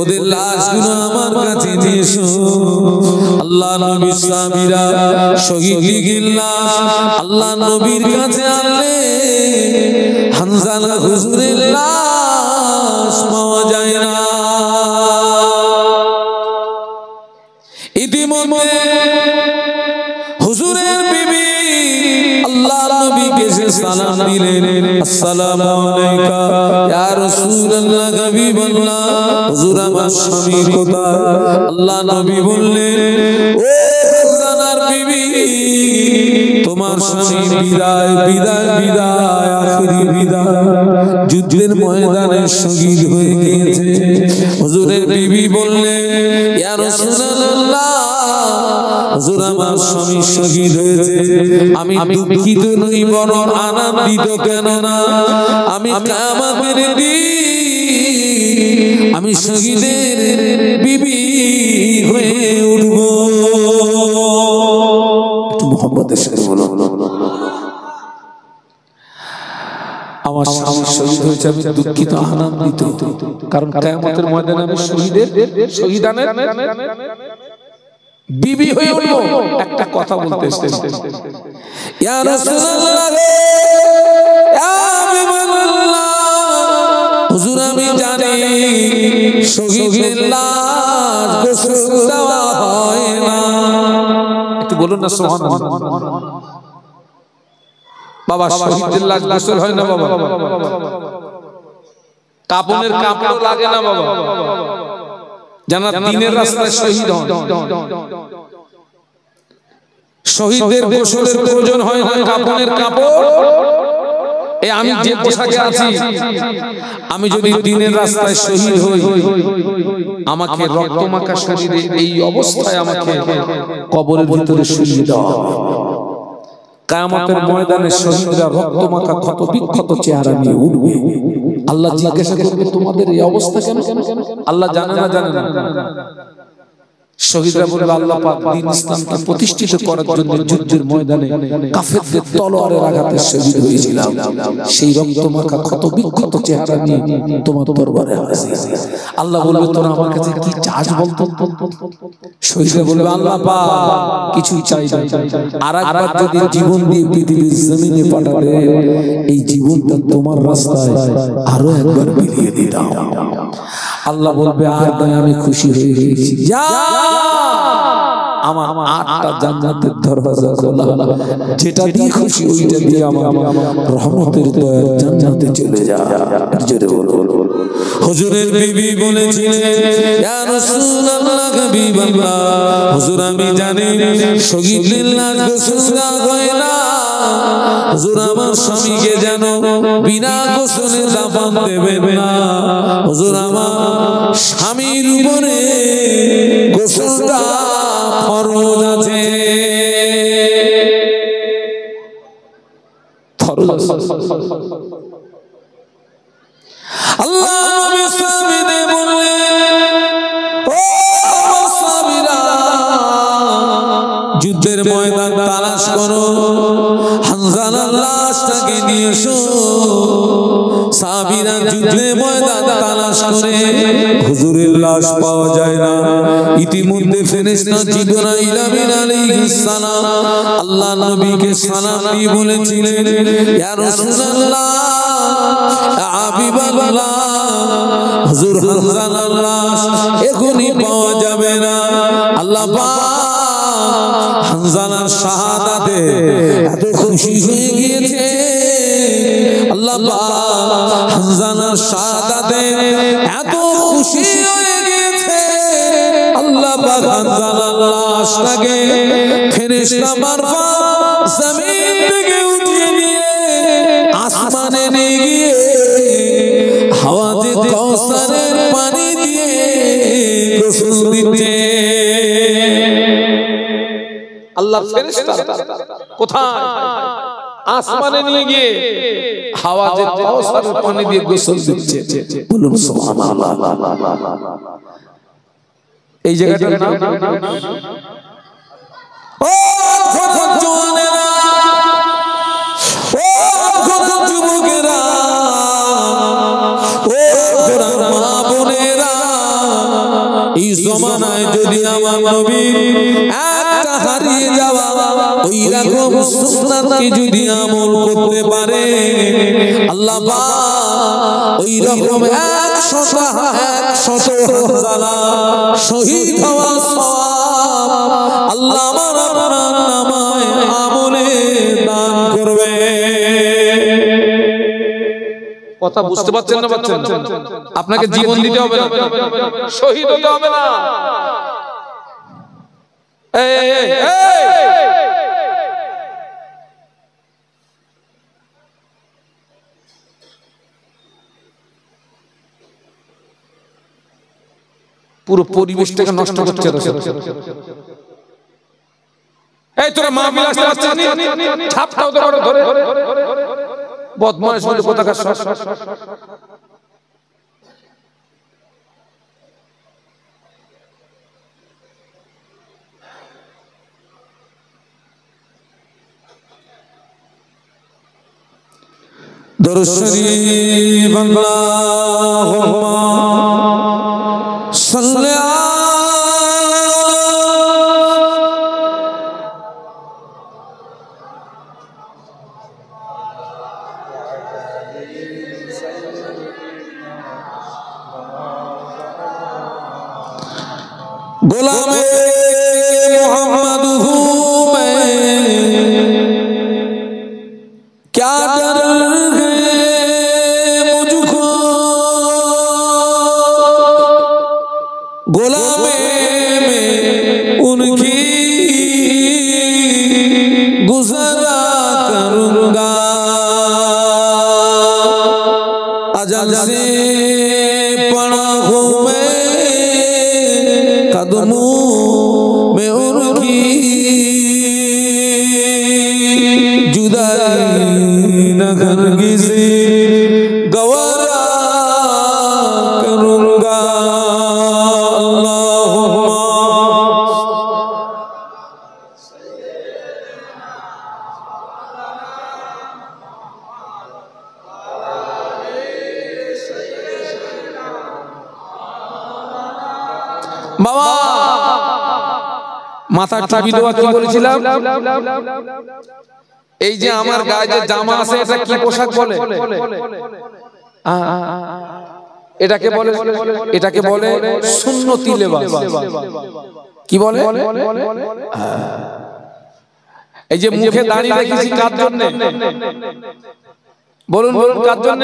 ওদের লাশগুলো আমার কাছে নিয়ে এসো আল্লাহ নবী সাহাবীরা শহীদ আল্লাহ নবীর কাছে আনলে হানজালা হুজুরের লাশ পাওয়া যায় না ইতিমধ্যে হুজুরের বিবি আল্লাহ নবীকে সালাম দিলেন আসসালামু আলাইকা ইয়া রাসূলুল্লাহ হাবিবাল্লাহ হুজুর আমার স্বামী কোথায় আল্লাহ নবী বললেন ও হানজালার বিবি তোমার স্বামী বিদায় বিদায় বিদায় আখেরি বিদায় যুদ্ধের ময়দানে শহীদ হয়ে গিয়েছে হুজুরের বিবি বললেন ইয়া রাসূলুল্লাহ হুজুর আমার স্বামী শহীদ হয়েছে আমি দুঃখিত নই বরং আনন্দিত কেন না আমি কিয়ামতের দিন আমি শহীদের বিবি হয়ে উঠব একটু মোহাম্মদের সাথে বলো আমার স্বামী শহীদ হয়েছে আমি দুঃখিত আনন্দিত কারণ কিয়ামতের ময়দানে আমি শহীদানের বিবি হয়ে উঠব একটা কথা বলতে এসেছে ইয়া রাসূলুল্লাহ ইয়া হাবিবাল্লাহ হুজুর আমি জানি শহীদের লাশ গোসল দেওয়া হয় না একটু বলুন না সুবহানাল্লাহ বাবা শহীদের লাশ গোসল হয় না বাবা কাপনের কাপড় লাগে না বাবা জানা দ্বীনের রাস্তায় শহীদ হন শহীদদের গোসলের প্রয়োজন হয় না কাপনের কাপড় এই আমি যে পোশাকে আছি আমি যদি দ্বীনের রাস্তায় শহীদ হই আমাকে রক্তমাখা শরীরে এই অবস্থায় আমাকে কবরের ভিতরে শুইয়ে দাও কিয়ামতের ময়দানে শহীদরা রক্তমাখা ক্ষত বিক্ষত চেহারা নিয়ে উঠবে আল্লাহ জিজ্ঞাসা করবে তোমাদের এই অবস্থা কেন আল্লাহ জানে না শহীদরা বলবে আল্লাহ পাক দ্বীন ইসলামকে প্রতিষ্ঠিত করার জন্য যুদ্ধের ময়দানে কাফেরদের তলোয়ারের আঘাতে শহীদ হয়েছিলাম, সেই রক্তমাখা ক্ষত বিক্ষত চেহারা নিয়ে তোমার দরবারে হাজির। আল্লাহ বলবে তোরা আমার কাছে কি চাস বলতো? শহীদরা বলবে আল্লাহ পাক কিছুই চাই না, আরেকবার যদি জীবন দিয়ে পৃথিবীর জমিনে পাঠালে এই জীবনটা তোমার রাস্তায় আরো একবার বিলিয়ে দিতাম। আল্লাহ বলবে আর নয়, আমি খুশি হয়ে গেছি, যা আমার 8টা জান্নাতের দরজা খোলা, যেটা দিয়ে খুশি ওইটা দিয়ে আমার রহমতের দয়ার জান্নাতে চলে যা। জোরে বলো। হুজুরের বিবি বলেছিলেন ইয়া রাসূলুল্লাহ, হাবিবাল্লাহ, হুজুর আমি জানি শহীদের লাশ গোসল হয় না, হুজুর আমার স্বামীকে যেন বিনা গোসলে দাফন দেবেন না, হুজুর আমার স্বামীর উপরে গোসলটা ফরজ আছে। আল্লাহ নবী সাহাবীদের বললেন ও সাহাবীরা, যুদ্ধের ময়দান তালাশ করো, হানজালার লাশটাকে নিয়ে এসো। সাহাবীরা যুদ্ধের ময়দান তালাশ করে হুজুরের লাশ পাওয়া যায় না। ইতিমধ্যে ফেরেশতা জিবরাইল আলাইহিস সালাম আল্লাহ নবীকে সালাম দিয়ে বলেছিলেন ইয়া রাসূলুল্লাহ, হাবিবাল্লাহ, হুজুর হানজালার লাশ এখনই পাওয়া যাবে না। আল্লাহ পাক হানজালার শাহাদাতে এত খুশি হয়ে গিয়েছে, আল্লাহ পাক হানজালার শাহাদাতে এত খুশি হয়ে গিয়েছে, আল্লাহ পাক হানজালার লাশটাকে ফেরেশতা মারফত জমিন থেকে উঠিয়ে নিয়ে আসমানে নিয়ে গিয়ে হাওয়াজে কাউসারের পানি দিয়ে গোসল দিচ্ছে। আল্লাহ ফেরেশতা কোথায়? আসমানে নিয়ে গিয়ে হাওয়াজে কাউসারের পানি দিয়ে গোসল দিচ্ছে। বলুন সুবহানাল্লাহ। এই জায়গাটার নাম ও জওয়ানেরা, ও যুবকেরা, ও মা বোনেরা, এই জমানায় যদি আমার নবী একটা হারিয়ে যাওয়া ওই রকম সুন্নাতকে যদি আমল করতে পারে, আল্লাহ পাক ওই রকম 100 হাজারা শহীদ হওয়া সওয়াব আল্লাহ আমার আপনার নামায় আমলে দান করবে। কথা বুঝতে পারছেন না? পাচ্ছেন? আপনাকে জীবন দিতে হবে না, শহীদ হতে হবে না। পুরো পরিবেশটাকে নষ্ট করছে। এই তোরা মাহফিল আসতে পারছিস না, ছাপটাও ধরে বদমাইশ বলে কোথাকার দরুদ শরীফ আল্লাহুম্মা সাল্লি गुलामे मोहम्मद हूँ मैं, क्या डर है मुझको, गुलामे में उनकी गुज़रा करूँगा, अजल से पड़ा हूँ मैं कदमों में उनकी, जुदाई न हरगिज़ गवारा करूँगा। अल्लाहुम्मा মাথায় টুপি দেওয়া কি বলেছিলাম? এই যে আমার গায়ে যে জামা আছে এটা কি পোশাক বলে? এটাকে বলে সুন্নতি লেবাস। কি বলে? এই যে মুখে দাড়ি রেখেছি কার জন্য? বলুন কার জন্য?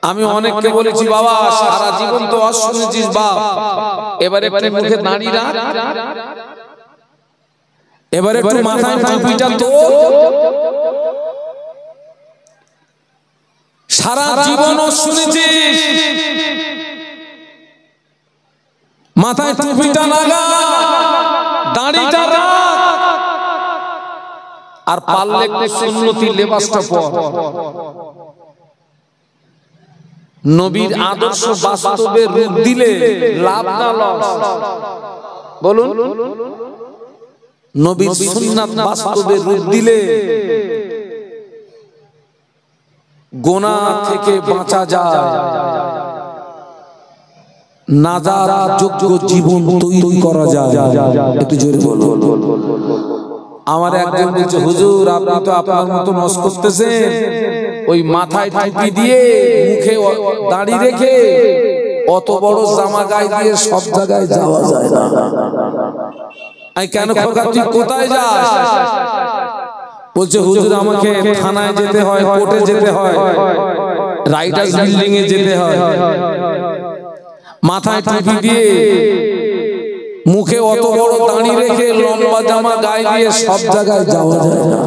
আমি অনেককে বলেছি বাবা সারা জীবন তো শুনেছিস বাপ, এবারে মুখে দাড়ি রাখ, এবারে একটু মাথায় টুপিটা তো। সারা জীবন শুনেছিস, মাথায় টুপিটা লাগা, দাড়িটা রাখ, আর পারলে সুন্নতি লেবাসটা পর। নবীর আদর্শ বাস্তবে রূপ দিলে লাভ না লস? বলুন, নবীর সুন্নাত বাস্তবে রূপ দিলে গুনাহ থেকে বাঁচা যায়, নাজাত যোগ্য জীবন তৈরি করা যায়। একটু জোরে বলুন। আমার একজন বলছে হুজুর আপনি তো আপনার মতো নস করতেছেন, ওই মাথায় টুপি দিয়ে মুখে দাড়ি রেখে অত বড় জামা গায়ে দিয়ে সব জায়গায় যাওয়া যায় না। আমি কেন খোকা তুই কোথায় যাস? বলছে হুজুর আমাকে থানায় যেতে হয়, কোর্টে যেতে হয়, রাইটার্স বিল্ডিং এ যেতে হয়, মাথায় টুপি দিয়ে মুখে অত বড় দাড়ি রেখে লম্বা জামা গায়ে দিয়ে সব জায়গায় যাওয়া যায় না।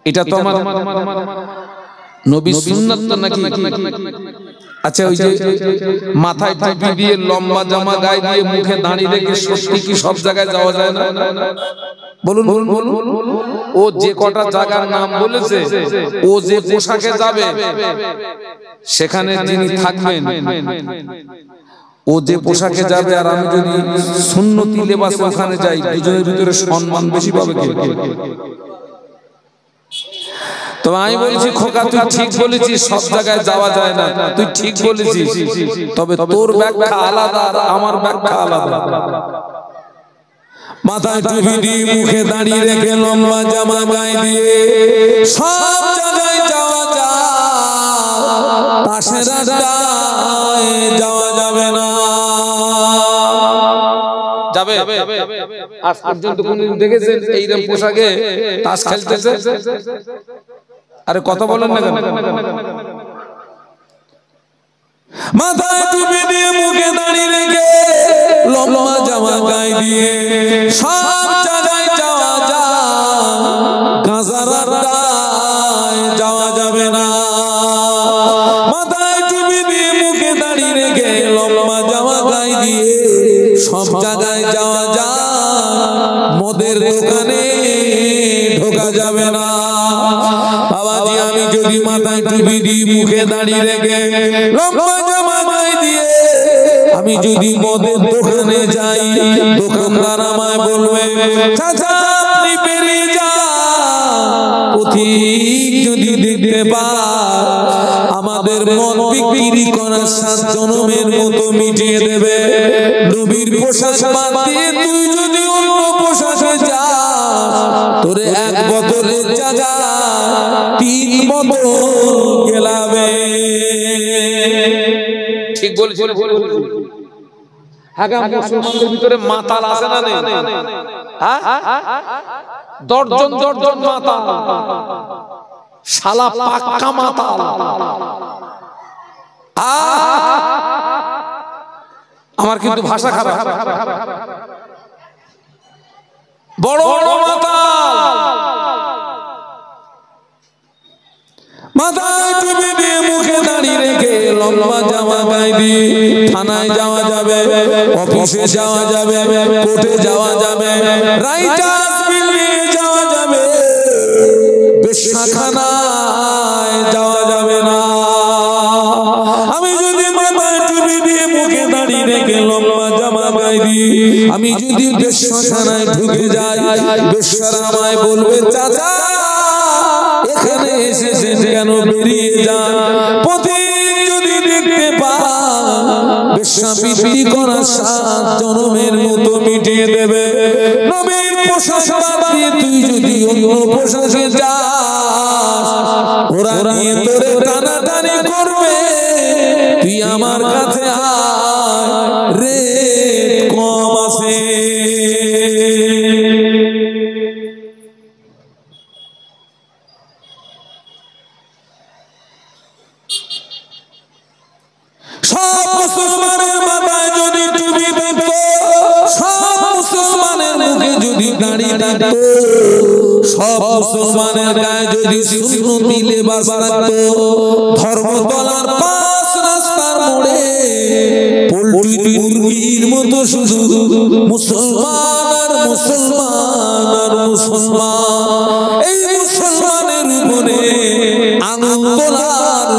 এটা তো আমার নবী সুন্নাত নাকি? আচ্ছা ওই যে মাথায় টুপি দিয়ে লম্বা জামা গায়ে দিয়ে মুখে দাড়ি রেখে সত্যি কি সব জায়গায় যাওয়া যায় না? বলুন ও যে কটা জায়গার নাম বলেছে, ও যে পোশাকে যাবে সেখানে যিনি থাকবেন, ও যে পোশাকে যাবে আর আমি যদি সুন্নতি লেবাসে ওখানে যাই, দুজনের ভিতরে সম্মান বেশি পাবে কে? তো আমি বলছি খোকা তুই ঠিক বলেছিস, সব জায়গায় যাওয়া যায় না, তুই ঠিক বলেছিস, তবে তোর ব্যাখ্যা আলাদা আর আমার ব্যাখ্যা আলাদা। মাথায় টুপি দিয়ে মুখে দাঁড়িয়ে রেখে লম্বা জামা গায়ে দিয়ে সব জায়গায় যাওয়া যায়, পাশের রাস্তায় যাওয়া যাবে না। যাবে? আজ পর্যন্ত কোনদিন দেখেছেন এইরকম পোশাকে তাস খেলতেছে? আরে কথা বলেন না কেন? মাথায় টুপি দিয়ে মুখে দাঁড়িয়ে রেখে লম্বা জামা গায়ে দিয়ে সব জায়গায় যাওয়া যায়, গাজার আড্ডায় যাওয়া যাবে না। মাথায় টুপি দিয়ে মুখে দাঁড়িয়ে রেখে লম্বা জামা গায়ে দিয়ে সব জায়গায় যাওয়া যায়, মদের দোকানে ঢোকা যাবে না। বাবাজি আমি যদি মাথায় টুপি দিয়ে মুখে দাঁড়িয়ে রেখে লম্বা জামা গায়ে দিয়ে আমি যদি মদের দোকানে যাই, দোকানদার আমায় বলবে চাচা আপনি বেরিয়ে যান, পথিক যদি দেখতে পায় আমাদের মদ বিক্রি করার 7 জনমের মতো মিটিয়ে দেবে। নবীর পোশাক বাদ দিয়ে তুই যদি অন্য পোশাকে যাস, তোরে এক বোতলের জায়গা 3 বোতল গেলাবে। ঠিক বলেছি? হ্যাঁ মুসলমানদের ভিতরে মাতাল আছে না নেই? হ্যাঁ দর্জন মাতাল, শালা পাক্কা মাতাল। আমার কিন্তু ভাষা খারাপ, বড় বড় মাতাল। মাথায় টুপি দিয়ে মুখে দাঁড়িয়ে রেখে লম্বা জামা গায়ে দিয়ে থানায় যাওয়া যাবে, অফিসে যাওয়া যাবে, কোর্টে যাওয়া যাবে, রাইটার্স বিল্ডিং এ যাওয়া যাবে, বেশ্যাখানায় যাওয়া যাবে না। আমি যদি মাথায় টুপি দিয়ে মুখে দাঁড়িয়ে রেখে লম্বা জামা গায়ে দিয়ে আমি যদি বেশ্যাখানায় ঢুকে যাই, বেশ্যারা আমায় বলবে চাচা এখানে এসেছেন কেন, বেরিয়ে যান। পথিক যদি দেখতে পায় বেশ্যাবৃত্তি করা 7 জনমের মতো মিটিয়ে দেবে। নবীর পোশাক বাদ দিয়ে তুই যদি অন্য পোশাকে যাস, ওরা নিয়ে তোরে টানাটানি করবে। তুই আমার কাছে আয়, রেট কম আছে। সব মুসলমানের মাথায় যদি টুপি থাকতো, সব মুসলমানের মুখে যদি দাড়ি থাকতো, সব মুসলমানের গায়ে যদি সুন্নতি লেবাস থাকতো, ধর্মতলার 5 রাস্তার মোড়ে পোল্ট্রি মুরগির মতো শুধু মুসলমান আর মুসলমান আর মুসলমান, এই মুসলমানের উপরে আঙুল তোলার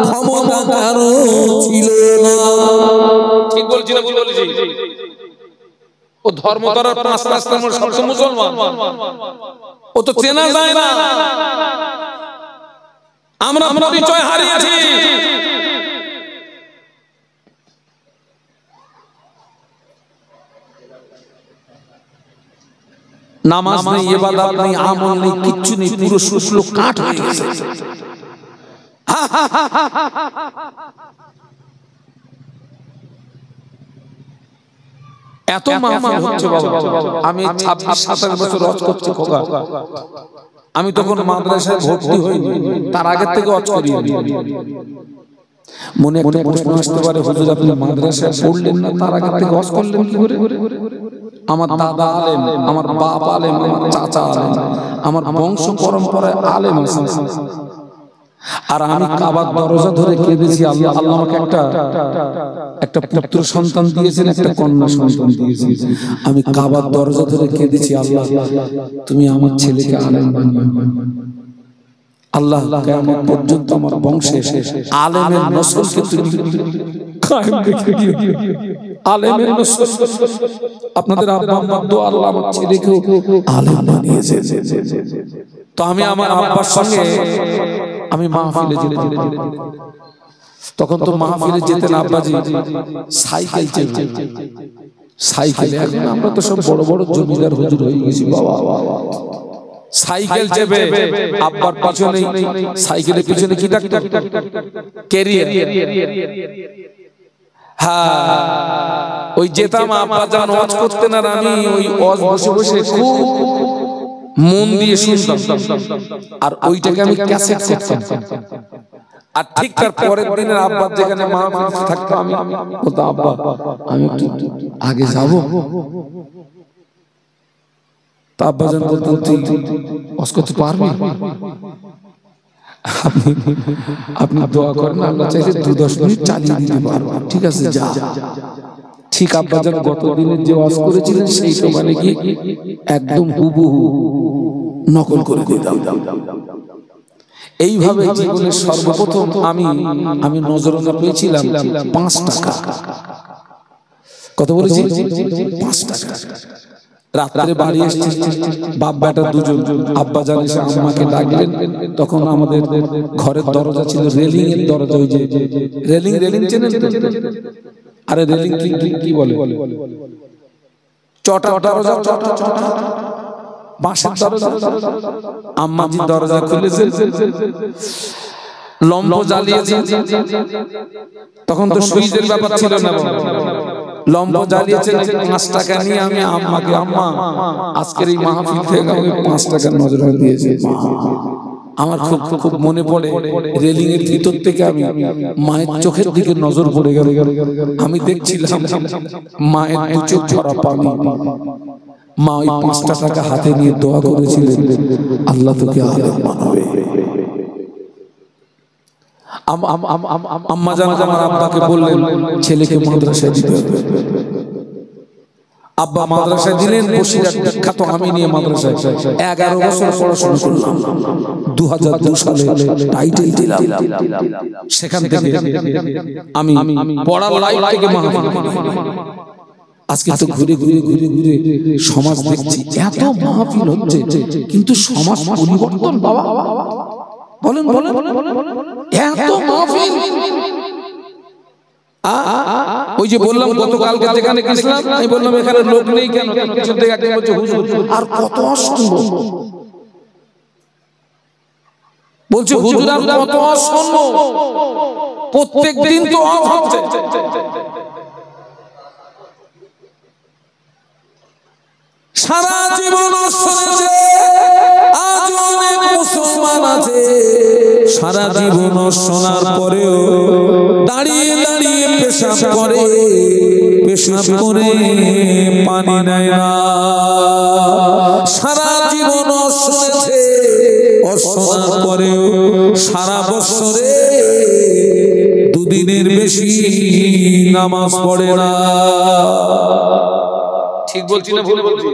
ক্ষমতা কারো ছিল না। ঠিক বলছি না ভুল বলেছি? ও ধর্মতলার 5 রাস্তার মোড়ে সব মুসলমান, ও তো চেনা যায় না। আমরা পরিচয় হারিয়েছি। নামাজ নেই, ইবাদত নেই, আমল নেই, কিচ্ছু নেই, পুরো শুষ্ক কাঠ হয়ে গেছে। এত মাহফিল হচ্ছে বাবা, আমি 26-27 বছর ওয়াজ করছি খোকা। আমি তখন মাদ্রাসায় ভর্তি হইনি, তার আগের থেকে ওয়াজ করি। মনে একটা প্রশ্ন আসতে পারে, হুজুর আপনি মাদ্রাসায় পড়লেন না, তার আগের থেকে ওয়াজ করলেন কি করে? আমার দাদা আলেম, আমার বাপ আলেম, আমার চাচা আলেম, আমার বংশ পরম্পরায় আলেম আছে। আর আমি কাবার দরজা ধরে কেঁদেছি, আল্লাহ আল্লাহ আমাকে একটা পুত্র সন্তান দিয়েছেন, একটা কন্যা সন্তান দিয়েছেন। আমি কাবার দরজা ধরে কেঁদেছি, আল্লাহ তুমি আমার ছেলেকে আলেম বানিয়ে আল্লাহ কিয়ামত পর্যন্ত আমার বংশে আলেমের নসলকে তুমি কায়েম রেখে দিও। আলেমের নসল আপনাদের আব্বা আম্মা দোয়া, আল্লাহ আমার ছেলেকে আলেম বানিয়েছে। তো আমি আমার আব্বার সঙ্গে আমি মাহফিলে যেতাম। তখন তো মাহফিলে যেতেন আব্বাজি সাইকেল চেপে, সাইকেলে। এখন আমরা তো সব বড় বড় জমিদার হুজুর হয়ে গেছি বাবা। সাইকেল চেপে আব্বার পিছনে, সাইকেলের পিছনে কি ডাক্তার ক্যারিয়ার। হ্যাঁ, ওই যেতাম, আব্বা যখন ওয়াজ করতেন আর আমি ওই ওয়াজ বসে বসে খুব মন দিয়ে শুনতাম, আর ওইটাকে আমি ক্যাসেট করতাম। আর ঠিক তার পরের দিনের আব্বা যেখানে মাহফিল থাকতো, আমি বলতাম আব্বা আমি একটু আগে যাবো। তা আব্বা জান বলতেন তুই ওয়াজ করতে পারবি? আপনি দোয়া করেন, আল্লাহ চাইলে 2-10 মিনিট চালিয়ে দিতে পারবো। ঠিক আছে যা। ঠিক আব্বা জান গত দিনের যে ওয়াজ করেছিলেন সেই তো মানে কি একদম হুবহু নকল করে দিতাম। এইভাবে জীবনের সর্বপ্রথম আমি নজরানা পেয়েছিলাম 5 টাকা। কত বলেছি? 5 টাকা। রাত্রে বাড়ি এসেছি, বাপ বেটা দুজন। আব্বা জান এসে আম্মাকে ডাকলেন। তখন আমাদের ঘরের দরজা ছিল রেলিং এর দরজা, ওই যে রেলিং চেনেন তো? আরে রেলিং কি বলে? চটা দরজা, চটা বাঁশের দরজা। আম্মা জি দরজা খুলেছে, লম্ব জ্বালিয়েছে। তখন তো সুইচের ব্যাপার ছিল না, লম্ব জ্বালিয়েছে। 5 টাকা নিয়ে আমি আম্মাকে, আম্মা আজকের এই মাহফিল থেকে আমি 5 টাকার নজরানা দিয়েছি। আমার খুব মনে পড়ে, রেলিং এর ভিতর থেকে আমি মায়ের চোখের দিকে নজর পড়ে গেল। আমি দেখছিলাম মায়ের 2 চোখ ভরা পানি। মা ওই 5 টাকা হাতে নিয়ে দোয়া করেছিলেন, আল্লাহ তোকে আলেম বানাবে। আম্মা জান আমার আব্বাকে বললেন ছেলেকে মাদ্রাসায় দিতে হবে। আব্বা মাদ্রাসায় দিলেন, বসিরহাট বিখ্যাত আমিনিয়া মাদ্রাসায় 11 বছর পড়াশোনা করলাম। 2002 সালে টাইটেল দিলাম। সেখান থেকে আমি পড়ার লাইফ থেকে মাহফিল। আজকে তো ঘুরে সমাজ দেখছি এত মাহফিল হচ্ছে, কিন্তু সমাজ পরিবর্তন বাবা বলেন এত মাহফিল। ওই যে বললাম গতকালকে যেখানে গেছিলাম আমি বললাম এখানে লোক নেই কেন, কিছু থেকে একজন বলছে হুজুর আর কত অসম্ভব, বলছে হুজুর আর কত অসম্ভব, প্রত্যেক দিন তো অফ হচ্ছে। সারা জীবন শুনেছে, আজ অনেক মুসলমান আছে সারা জীবন শোনার পরেও দাঁড়িয়ে দাঁড়িয়ে পেশাব করে, পেশাব করে পানি নেয় না। সারা জীবন শুনেছে, অশোনার পরেও সারা বছরে দুদিনের বেশি নামাজ পড়ে না। ঠিক বলছি না ভুল বলছি?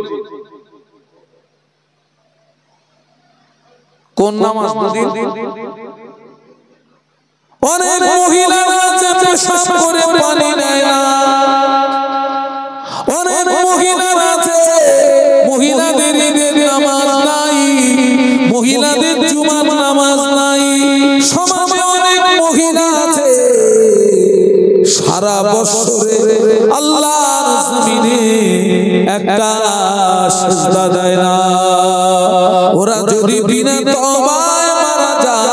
কোন নামাজ? অনেক মহিলারা আছে পেশাব করে পানি নেয় না, অনেক মহিলারা আছে মহিলাদের ঈদের নামাজ নাই, মহিলাদের জুমার নামাজ নাই, সমাজে অনেক মহিলা আছে সারা বছরে আল্লাহর জমিনে একটা সিজদা দেয় না। ওরা যদি বিনা তওবায় মারা যায়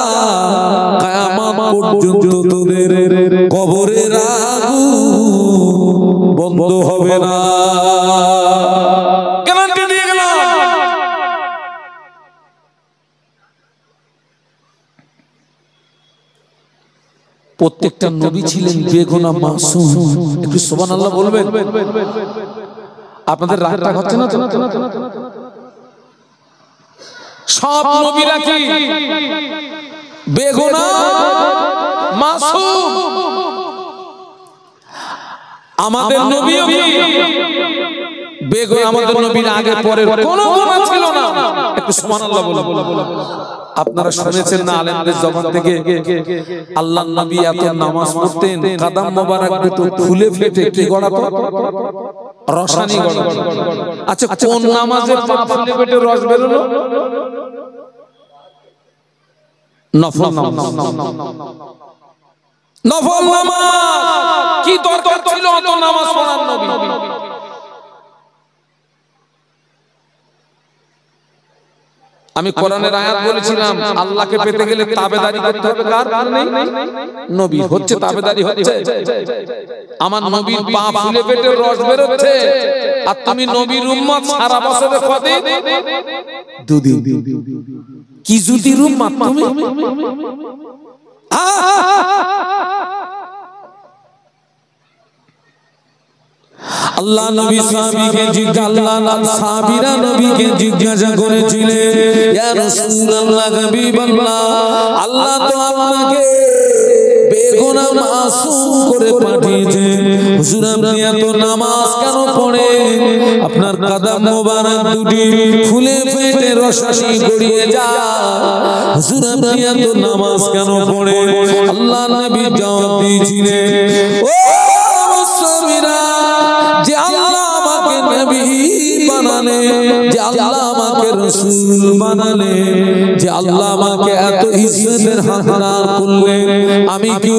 কিয়ামত পর্যন্ত তোদের কবরের আগুন বন্ধ হবে না। গ্যারান্টি দিয়ে গেলাম। প্রত্যেকটা নবী ছিলেন বেগুনাহ মাসুম। একটু সুবহানাল্লাহ বলবেন। আপনাদের রাগটা হচ্ছে না? সব নবীরা কি বেগুনাহ মাসুম? আমাদের নবীও কি বেগুনাহ? আমাদের নবীর আগে পরে কোনো গুনাহ ছিল না। একটু সুবহানাল্লাহ বলুন। আপনারা শুনেছেন না আলেমদের জবান থেকে আল্লাহর নবী এত নামাজ পড়তেন, কদম মোবারক দুটো ফুলে ফেটে কি গড়াতো? রসানি গড়াতো। আচ্ছা কোন নামাজে পা ফুলে ফেটে রস বেরোলো? নফল নামাজ। নফল নামাজ কি দরকার ছিল অত নামাজ পড়ার নবী? আমি কোরআনের আয়াত বলেছিলাম আল্লাহকে পেতে গেলে তাবেদারি করতে হবে। কার? নবী হচ্ছে তাবেদারি হচ্ছে। আমার নবীর পা ফুলে পেটে রস বেরোচ্ছে আর তুমি নবীর উম্মত সারা বছরে কদিন? দুদিন। কি জুতির উম্মত তুমি? আল্লাহ নবী সাহাবীকে সাহাবীরা নবীকে জিজ্ঞাসা করেছিলেন, ইয়া রাসূলুল্লাহ, হাবিবাল্লাহ, আল্লাহ তো আপনাকে বেগুনাহ মাসুম করে পাঠিয়েছেন, হুজুর আপনি এত নামাজ কেন পড়েন? আপনার কদম মোবারক দুটি ফুলে ফেটে রসানি গড়িয়ে যায়, হুজুর আপনি এত নামাজ কেন পড়েন? আল্লাহ নবী জবাব দিয়েছিলেন, ও মুসলিমরা, যে আল্লাহ আমাকে নবী বানালে, যে আল্লাহ আমাকে রাসূল বানালে, যে আল্লাহ আমাকে এত ইজ্জতের হকদার করলেন, আমি কি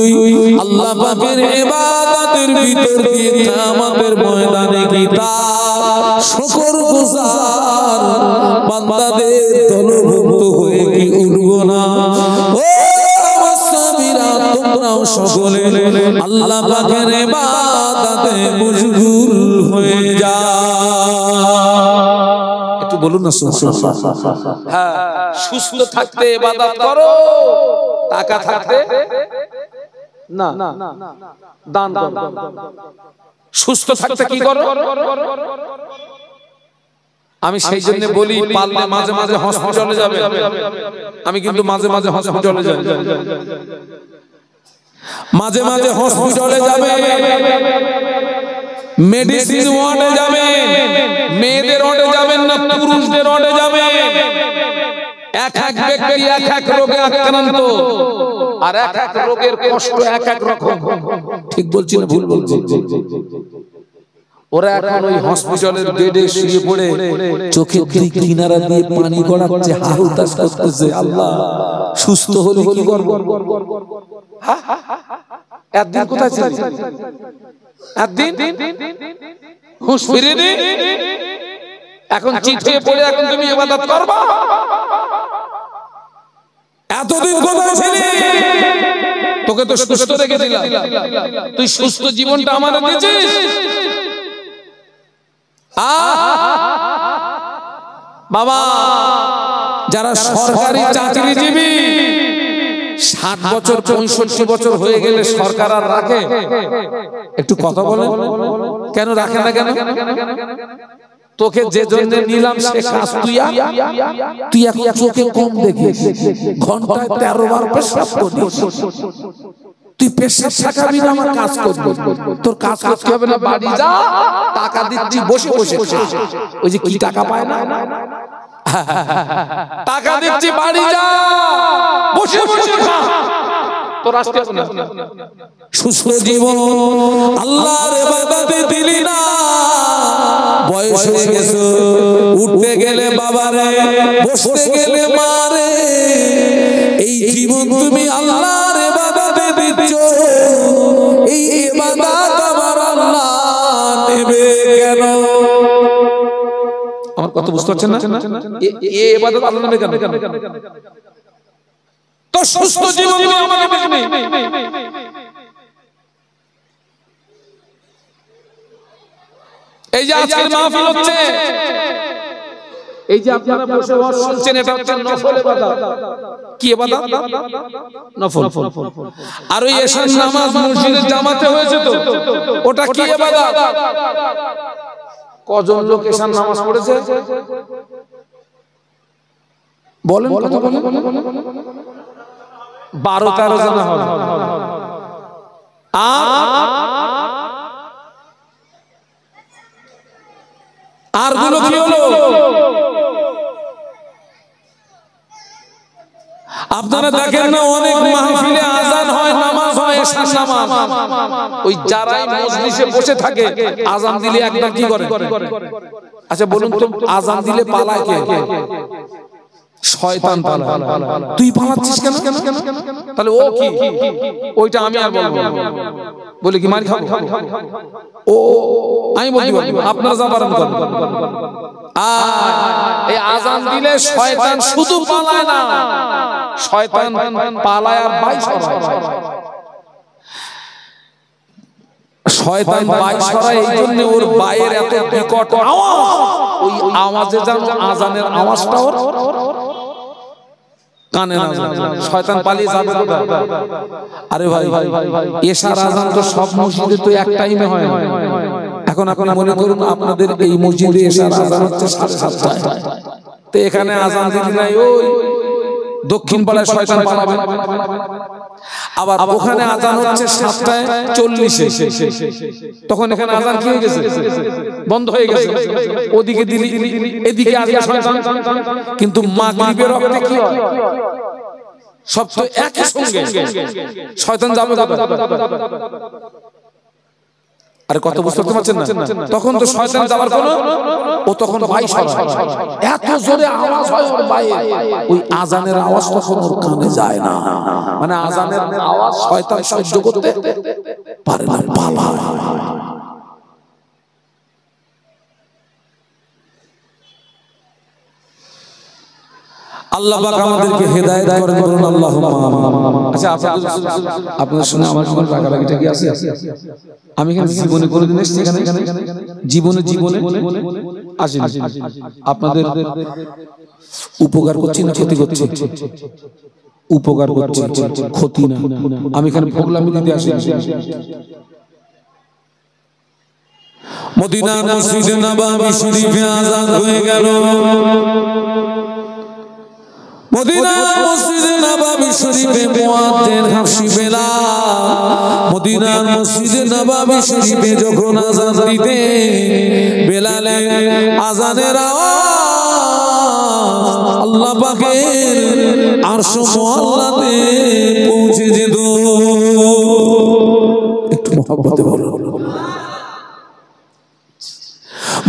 আল্লাহ পাকের ইবাদতের ভিতর দিয়ে কিয়ামতের ময়দানে কি তার শুকরগুজার বান্দাদের দলভুক্ত হয়ে কি উঠব না? ও মুসলিমরা, তোমরাও সকলে আল্লাহ পাকের ইবাদতে মশগুল হয়ে যাও। একটু বলুন না সুবহানাল্লাহ। হ্যাঁ, সুস্থ থাকতে ইবাদত করো, টাকা থাকতে না দান করো। সুস্থ থাকতে কি করো? আমি সেই জন্য বলি পারলে মাঝে মাঝে হসপিটালে যাবে। আমি কিন্তু মাঝে মাঝে হসপিটালে যাই, মাঝে মাঝে হসপিটালে যাবে, মেডিসিন ওয়ার্ডে যাবে, মেয়েদের ওয়ার্ডে যাবেন না পুরুষদের ওয়ার্ডে যাবে। এক এক ব্যক্তি এক এক রোগে আক্রান্ত, আর এক এক রোগের কষ্ট এক এক রকম। ঠিক বলছি না ভুল বলছি? ওরা এখন ওই হসপিটালের বেডে শুয়ে পড়ে চোখের দুই কিনারা দিয়ে পানি গড়াচ্ছে, হাহুতাশ করতেছে, আল্লাহ সুস্থ হলে কি করব? একদিন কোথায় ছিলেন? একদিন হুঁশ ফিরে নি, এখন চিত হয়ে পড়ে এখন তুমি ইবাদত করবা। এতদিন কোথায় ছিলি? তোকে তো সুস্থ রেখেছিলাম, তুই সুস্থ জীবনটা আমাদের দিয়েছিস। বাবা, যারা সরকারি চাকরিজীবী 60 বছর 65 বছর হয়ে গেলে সরকার আর রাখে? একটু কথা বলেন, কেন রাখে না? কেন? তোকে যে জন্য নিলাম সে কাজ তুই এখন চোখে কম দেখিস, ঘন্টায় 13 বার পেশাব করিস। তুই পেশাব শেখাবি না, আমার কাজ করবি। তোর কাজ করতে হবে না, বাড়ি যা, টাকা দিচ্ছি বসে বসে। ওই যে কি টাকা পায় না, টাকা দিচ্ছি বাড়ি যা বসে বসে খা। তোর আসতে হবে না। সুস্থ জীবন আল্লাহর ইবাদতে দিলি না, বয়স হয়ে গেছে, উঠতে গেলে বাবারে, বসতে গেলে মারে। এই জীবন তুমি আল্লাহর ইবাদতে দিচ্ছ, এই ইবাদত আমার আল্লাহ নেবে কেন? আমার কথা বুঝতে পারছেন না? এই ইবাদত আল্লাহ নেবে কেন? তো সুস্থ জীবন তুমি আমাকে দিবি। এই যে আজকের মাহফিল হচ্ছে, এই যে আপনারা বসে ওয়াজ শুনছেন, এটা হচ্ছে নফল ইবাদত। কি ইবাদত? নফল। আর ওই এশার নামাজ মসজিদের জামাতে হয়েছে তো, ওটা কি ইবাদত? কজন লোক এশার নামাজ পড়েছে বলেন? কথা বলেন। 12-13 জন হবে। আর গুলো কি হলো? আপনারা দেখেন না, অনেক মাহফিলে আজান হয়, নামাজ হয়, এশার নামাজ। ওই যারাই মজলিসে বসে থাকে, আজান দিলে একদম কি করে? আচ্ছা বলুন তো, আজান দিলে পালায় কে? শয়তান পালায়। তুই পালাচ্ছিস কেন? তাহলে ও কি? ওইটা আমি আর বলবো, বলে কি মার খাবো? ও আমি বলতে পারবো, আপনারা যা পারেন করেন। এই আজান দিলে শয়তান শুধু পালায় না, শয়তান পালায় আর বাই সরায়। শয়তান বাই সরায় এই জন্য ওর বাইয়ের এত বিকট আওয়াজ, ওই আওয়াজে যেন আজানের আওয়াজটা ওর কানে না যায়। শয়তান পালিয়ে যাবে কোথায়? আরে ভাই, এশার আজান তো সব মসজিদে তো এক টাইমে হয় না। এখন আপনি মনে করুন আপনাদের এই মসজিদে এশার আজান হচ্ছে 7:30টায়, তো এখানে আজান দিতে নাই, ওই দক্ষিণ পাড়ায় শয়তান পালাবে। আবার ওখানে আজান হচ্ছে 7:40-এ, তখন এখানে আজান কি হয়ে গেছে? বন্ধ হয়ে গেছে। ওদিকে দিলি, এদিকে আসবে শয়তান। কিন্তু মাগরিবের ওয়াক্তে কি হয়? সব তো একই সঙ্গে, শয়তান যাবে কোথায়? আরে কত বুঝতে পারছেন না? তখন তো শয়তান যাবার কোনো, ও তখন বাই সরায়। এত জোরে আওয়াজ হয় ওর বাইরে, ওই আজানের আওয়াজ তখন ওর কানে যায় না। মানে আজানের আওয়াজ শয়তান সহ্য করতে পারে না, পালায়। আল্লাহ পাক আমাদেরকে হেদায়েত করেন, বলুন আল্লাহুম্মা আমিন। আচ্ছা আপনাদের সঙ্গে আমার কোনো রাগারাগিটা কি আছে? আমি এখানে জীবনে কোনোদিন এসেছি? এখানে জীবনে আসি। আপনাদের উপকার করছি না ক্ষতি করছি? উপকার করছি, ক্ষতি না। আমি এখানে প্রোগ্রামে দিতে আসি। মদিনার মসজিদে নববী শরীফে আযান হয়ে গেল। মদিনার মসজিদে নববী শরীফে মুয়াজ্জিন হাফসি বেলাল, মদিনার মসজিদে নববী শরীফে যখন আযান দিতে, বেলালের আযানের আওয়াজ আল্লাহ পাকের আরশ মুআল্লাতে পৌঁছে যেত। একটু মহব্বতে বলুন।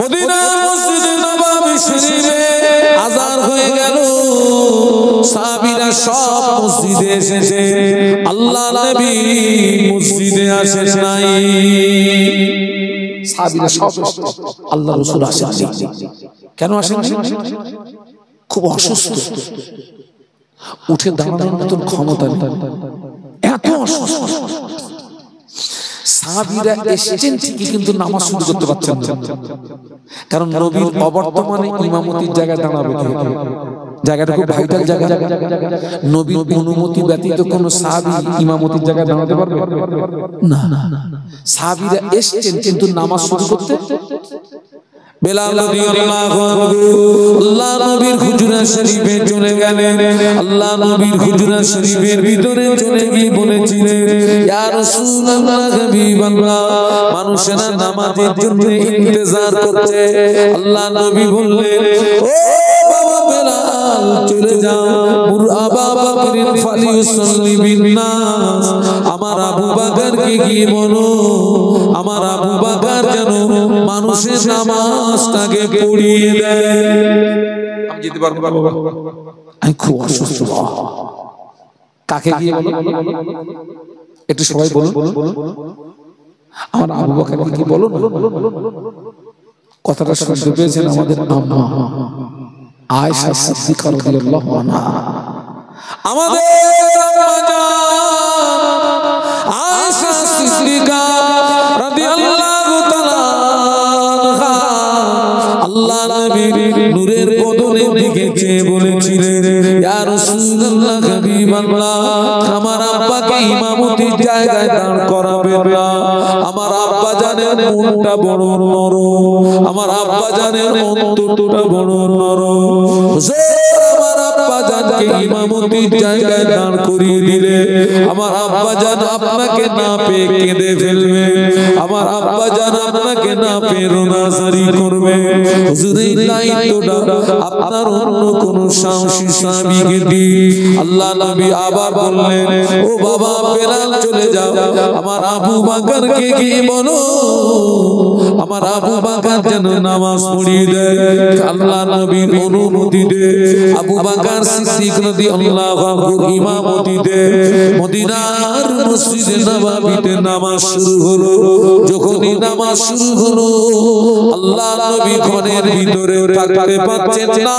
মদিনার মসজিদে নববী শরীফে আযান হয়ে গেল, সাহাবীরা সব মসজিদে এসেছে, আল্লাহ নবী মসজিদে আসেন নাই। সাহাবীরা সব আল্লাহ রাসূল আসেননি। কেন আসেননি? খুব অসুস্থ, উঠে দাঁড়ানোর মতন ক্ষমতা নেই, এত অসুস্থ। সাহাবীরা এসেছেন ঠিকই, কিন্তু নামাজ শুরু করতে পারছেন না, কারণ নবীর অবর্তমানে ইমামতির জায়গায় দাঁড়াবে। জায়গাটা খুব ভাইটাল জায়গা। নবীর অনুমতি ব্যতীত কোন সাহাবী ইমামতির জায়গায় দাঁড়াতে পারবে না। সাহাবীরা এসেছেন কিন্তু নামাজ শুরু করতে। বেলাল রাদিয়াল্লাহু আনহু আল্লাহ নবীর হুজরা শরীফে চলে গেলেন। আল্লাহ নবীর হুজরা শরীফের ভিতরে চলে গিয়ে বলেছিলেন, ইয়া রাসূলুল্লাহ, হাবিবাল্লাহ, মানুষেরা নামাজের জন্য ইন্তজার করছে। আল্লাহ নবী বললেন, ও বাবা বেলাল, চলে যাও, মুর আবা বকরিন ফালিউসাল্লি বিন্নাস, আমার আবু বকরকে গিয়ে বলো, আমার আবু বকর যেন মানুষের নামাজটাকে পড়িয়ে দেয়। আমি যেতে পারবো না বাবা, আমি খুব অসুস্থ। কাকে গিয়ে বলো? একটু সবাই বলুন, আমার আবু বকরকে কি বলো? কথাটা শুনতে পেয়েছেন আমাদের আম্মা আয়েশা সিদ্দিকা রাদিয়াল্লাহু আনহা, আমাদের আম্মা জান আয়েশা সিদ্দিকা রাদিয়াল্লাহু তাআলা আনহা আল্লাহ নবীর নূরের বদনে দেখেছে, বলেছিলেন, ইয়া রাসূলুল্লাহ, হাবিবাল্লাহ, আমার আব্বাকে ইমামতির জায়গায় দাঁড় করাবেন না। আমার আব্বা জানের মনটা বড় নরম, আমার আব্বা জানের অন্তরটা বড় নরম। আমার আব্বা জানকে ইমামতির জায়গায় দাঁড় করিয়ে দিলে আমার আব্বা জান আপনাকে না পেয়ে কেঁদে ফেলবে, আমার আব্বা জান আপনাকে না পেয়ে রোনাজারি করবে। হুজুর, এই দায়িত্বটা আপনার অন্য কোন সাহসী সাহাবীকে দিন। আল্লাহ নবী আবার বললেন, ও বাবা বেলাল, চলে যাও, আমার আবু বকরকে গিয়ে বলো, আমার আবু বকর যেন নামাজ পড়িয়ে দেয়। আল্লাহ নবীর অনুমতি দে আবু বকর সিদ্দিক রাদিয়াল্লাহু আনহু ইমামতি দে। মদিনার মসজিদে নববীতে নামাজ শুরু হলো। যখনই নামাজ শুরু হলো, আল্লাহ নবী ঘরের ভিতরে থাকতে পারছেন না,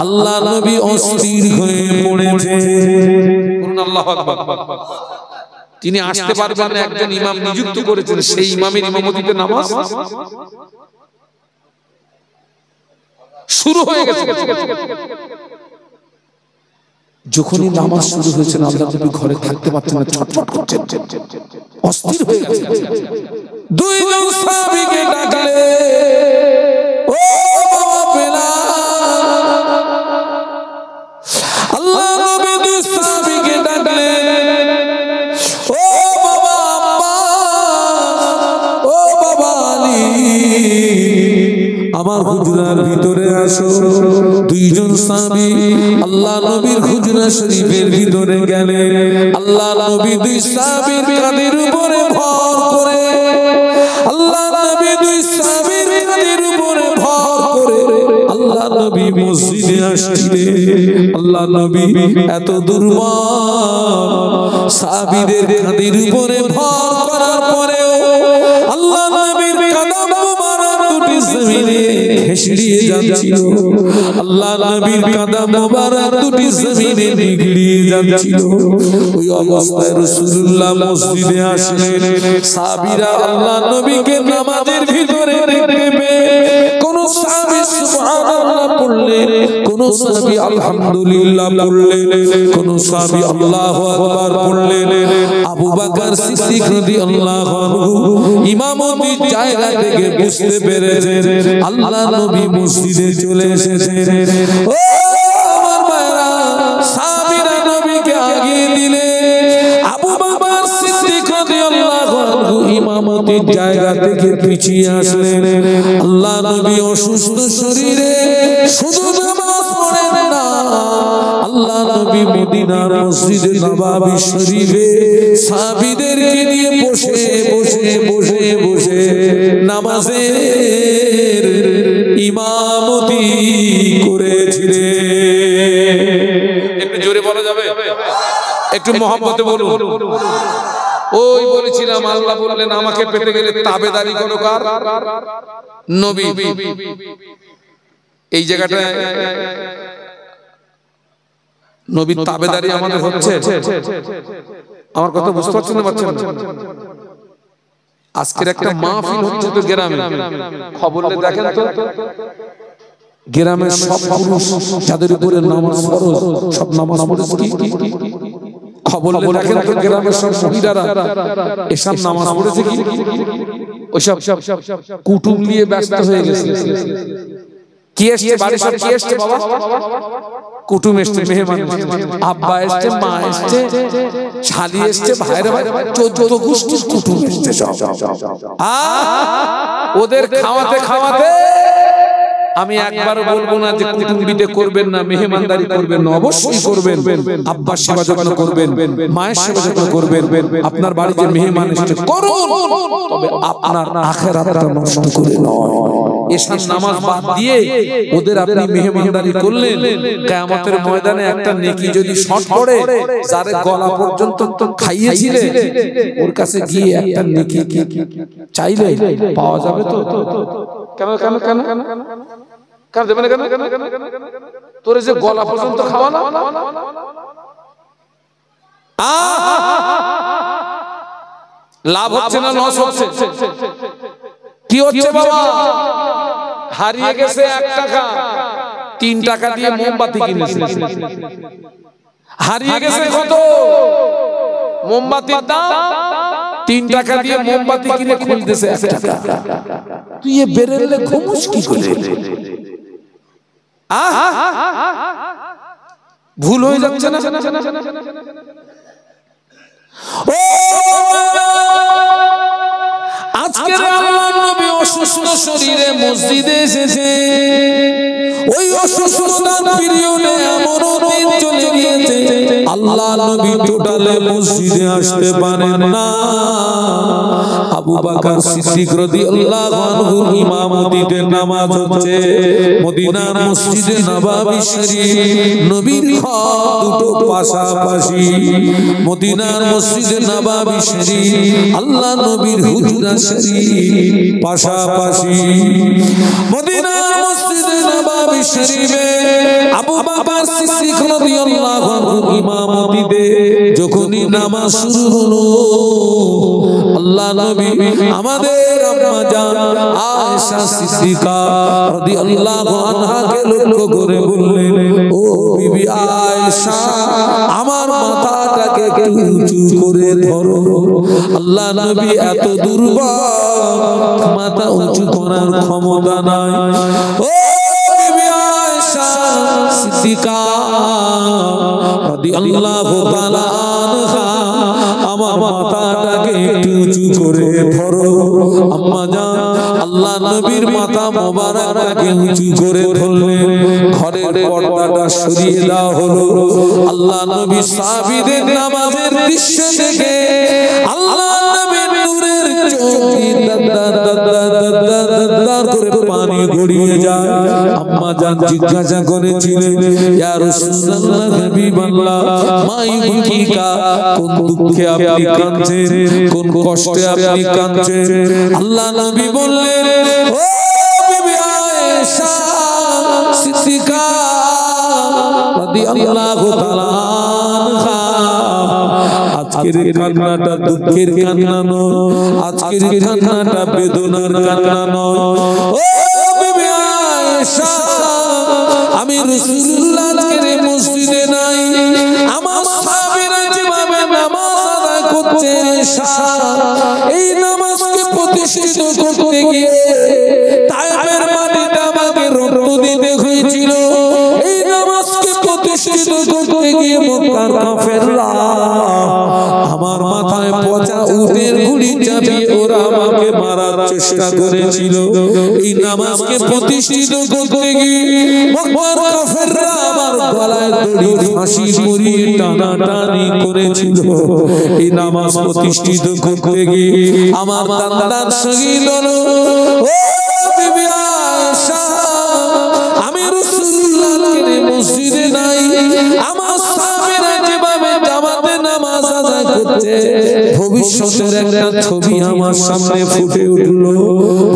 আল্লাহ নবী অস্থির হয়ে পড়েছে। আল্লাহু আকবার। তিনি আসতে পারবেন না, একজন ইমাম নিযুক্ত করেছেন, সেই ইমামের ইমামতিতে নামাজ শুরু হয়ে গেছে। যখনই নামাজ শুরু হয়েছে, আল্লাহ নবী ঘরে থাকতে পারছেন না, ছটফট করছেন, অস্থির হয়ে গেছে। দুইজন সাহাবীকে ডাকলে, ও বাবা বেলাল, আল্লাহ নবী দুই সাহাবীকে ডাকলে, ও বাবা আব্বাস, ও বাবা আলী, আমার হুজরার ভিতরে আসো। দুইজন সাহাবী আল্লাহ নবীর হুজরা শরীফের ভিতরে গেলেন। আল্লাহ নবী দুই সাহাবীর কাঁধের উপরে ভর করে, আল্লাহ নবী দুই সাহাবীর কাঁধের উপরে ভর করে আল্লাহ নবী মসজিদে আসছিলেন। আল্লাহ নবী এত দুর্বল, সাহাবীদের কাঁধের উপরে ভর করার পরেও আল্লাহ নবীর কদম মোবারক দুটি জমিনে হেসড়িয়ে যাচ্ছিল। আল্লাহ নবীর কদম মোবারক দুটি জমিনে নিগড়িয়ে যাচ্ছিল। ওই অবস্থায় রাসূলুল্লাহ মসজিদে আসলেন। সাহাবীরা আল্লাহ নবীকে নামাজের ভিতরে দেখতে পেয়ে কোন সাহাবী সুবহানাল্লাহ পড়লেন, কোন সাহাবী আলহামদুলিল্লাহ পড়লেন, কোন সাহাবী আল্লাহু আকবার পড়লেন। আবু বকর সিদ্দিক রাদিয়াল্লাহু আনহু ইমামতির জায়গা থেকে বুঝতে পেরেছেন আল্লাহ নবী মসজিদে চলে এসেছেন। ও আমার ভাইরা, সাহাবীরা নবীকে আগিয়ে দিলে, আবু বকর সিদ্দিক রাদিয়াল্লাহু আনহু ইমামতির জায়গা থেকে পিছিয়ে আসলেন। আল্লাহ নবী অসুস্থ শরীরে শুধু নামাজ পড়েন না, আল্লাহ নবী মদিনার মসজিদে নববী শরীফে সাহাবীদেরকে নিয়ে বসে বসে বসে বসে নামাজের ইমামতি করেছিলেন। একটু জোরে বলা যাবে? একটু মহব্বতে বলুন। ওই বলেছিলাম আল্লাহ বললেন আমাকে পেতে গেলে তাবেদারি করো কার? নবী। এই জায়গাটায় নবীর তাবেদারি আমাদের হচ্ছে? আমার কথা বুঝতে পারছেন না বাচ্চা? আজকের একটা মাহফিল হচ্ছে তো গ্রামে, খবর দেখেন তো গ্রামের সব পুরুষ যাদের উপরে নামাজ ফরজ সব নামাজ পড়েছে কি? খবর দেখেন তো গ্রামের সব মহিলারা এসব নামাজ পড়েছে কি? ওইসব কুটুম নিয়ে ব্যস্ত হয়ে গেছে। কি এসছে বাড়ির সব? কি এসছে বাবা? কুটুম এসছে, মেহমান এসছে, আব্বা এসছে, মা এসছে, শালি এসছে, ভাইরা ভাই 14 গোষ্ঠীর কুটুম এসছে সব। ওদের খাওয়াতে খাওয়াতে আমি একবারও বলবো না যে কুটুম বিদে করবেন না, মেহমানদারি করবেন না, অবশ্যই করবেন। আব্বার সেবা যত্ন করবেন, মায়ের সেবা যত্ন করবেন। আপনার বাড়িতে মেহমান এসেছে করুন, তবে আপনার আখিরাতটা নষ্ট করে নয়। এশার নামাজ বাদ দিয়ে ওদের আপনি মেহমানদারি করলেন, কিয়ামতের ময়দানে একটা নেকি যদি শর্ট পড়ে, যার গলা পর্যন্ত তো খাইয়েছিলে ওর কাছে গিয়ে একটা নেকি চাইলে পাওয়া যাবে তো? কেন কেন কেন কেন দেবে না? কেন তোর যে গলা পর্যন্ত খাওয়া না, লাভ হচ্ছে না লস হচ্ছে? কি হচ্ছে বাবা? হারিয়ে গেছে 1 টাকা, 3 টাকা দিয়ে মোমবাতি কিনেছে। হারিয়ে গেছে কত? মোমবাতির দাম 3 টাকা দিয়ে মোমবাতি কিনে খুলতেছে 1 টাকা। তুই এ বেরেলে ঘুমুস কি করে? ভুল হয়ে যাচ্ছে না? আজকে আল্লাহর নবী অসুস্থ শরীরে মসজিদে এসেছে। ওই অসুস্থতার পিরিয়ডে এমন দিন চলে গিয়েছে আল্লাহ নবী টোটালে মসজিদে আসতে পারেন না। আবু বকর সিদ্দিক রাদিয়াল্লাহু আনহু ইমামতিতে নামাজ হচ্ছে মদিনার মসজিদে নববী শরীফ। নবীর খাট দুটো পাশাপাশি, মদিনার মসজিদে নববী শরীফ, আল্লাহ নবীর হুজরা শরীফ পাশাপাশি। মদিনার মসজিদে নববী শরীফে আবু বকর সিদ্দিক রাদিয়াল্লাহু আনহু ইমামতিতে যখনই নামাজ শুরু হলো, আল্লাহ নবী আমাদের আম্মা জান আয়েশা সিদ্দিকা রাদিয়াল্লাহু আনহাকে লক্ষ্য করে বললেন, ও বিবি আয়েশা, আমার মাথাটাকে একটু উঁচু করে ধরো। আল্লাহ নবী এত দুর্বল, মাথা উঁচু করার ক্ষমতা নাই। ও বিবি আয়েশা সিদ্দিকা রাদিয়াল্লাহু তাআলা আনহা, আমার মাথাটাকে একটু উঁচু করে ধরো। আম্মা জান আল্লাহ নবীর মাথা মোবারকটাকে উঁচু করে ধরলেন। ঘরের পর্দাটা সরিয়ে দেওয়া হলো। আল্লাহ নবী সাহাবীদের নামাজের দৃশ্য দেখে আল্লাহ নবীর নূরের চোখে দাদার করে পানি গড়িয়ে যায়। আম্মা জান জিজ্ঞাসা করেছিলেন, ইয়া রাসূলুল্লাহ, হাবিবাল্লাহ, মা ইউবকিকা, কোন দুঃখে আপনি কাঁদছেন, কোন কষ্টে আপনি কাঁদছেন? আল্লাহ নবী বললেন, ও বিবি আয়েশা সিদ্দিকা রাদিয়াল্লাহু তাআলা আনহা, আজকের কান্নাটা দুঃখের কান্না নয়, আজকের কান্নাটা বেদনার কান্না নয়। ও বিবি আয়েশা, আমি রাসূলুল্লাহ আজকের মসজিদে নাই, আমার সাহাবীরা যেভাবে নামাজ আদায় করছে, এই নামাজকে প্রতিষ্ঠিত করতে গিয়ে তায়েফের মাটিতে আমাকে রক্ত দিতে হয়েছিল। এই নামাজকে প্রতিষ্ঠিত করতে গিয়ে মক্কার কাফেররা আমার মাথায় পচা উটের গুলি চাপিয়ে ওরা আমাকে মারার চেষ্টা করেছিল। এই নামাজকে প্রতিষ্ঠিত করতে গিয়ে মক্কার কাফেররা আমার গলায় দড়ি ফাঁসি পরিয়ে টানাটানি করেছিল। এই নামাজ প্রতিষ্ঠিত করতে গিয়ে আমার দাদার শহীদ হলো। ও বিবি আয়েশা, আমি রাসূলুল্লাহর মসজিদে নাই, আমার সাহাবীরা যেভাবে জামাতে নামাজ আদায় করছে, ভবিষ্যৎ ভবিষ্যতের একটা ছবি আমার সামনে ফুটে উঠলো,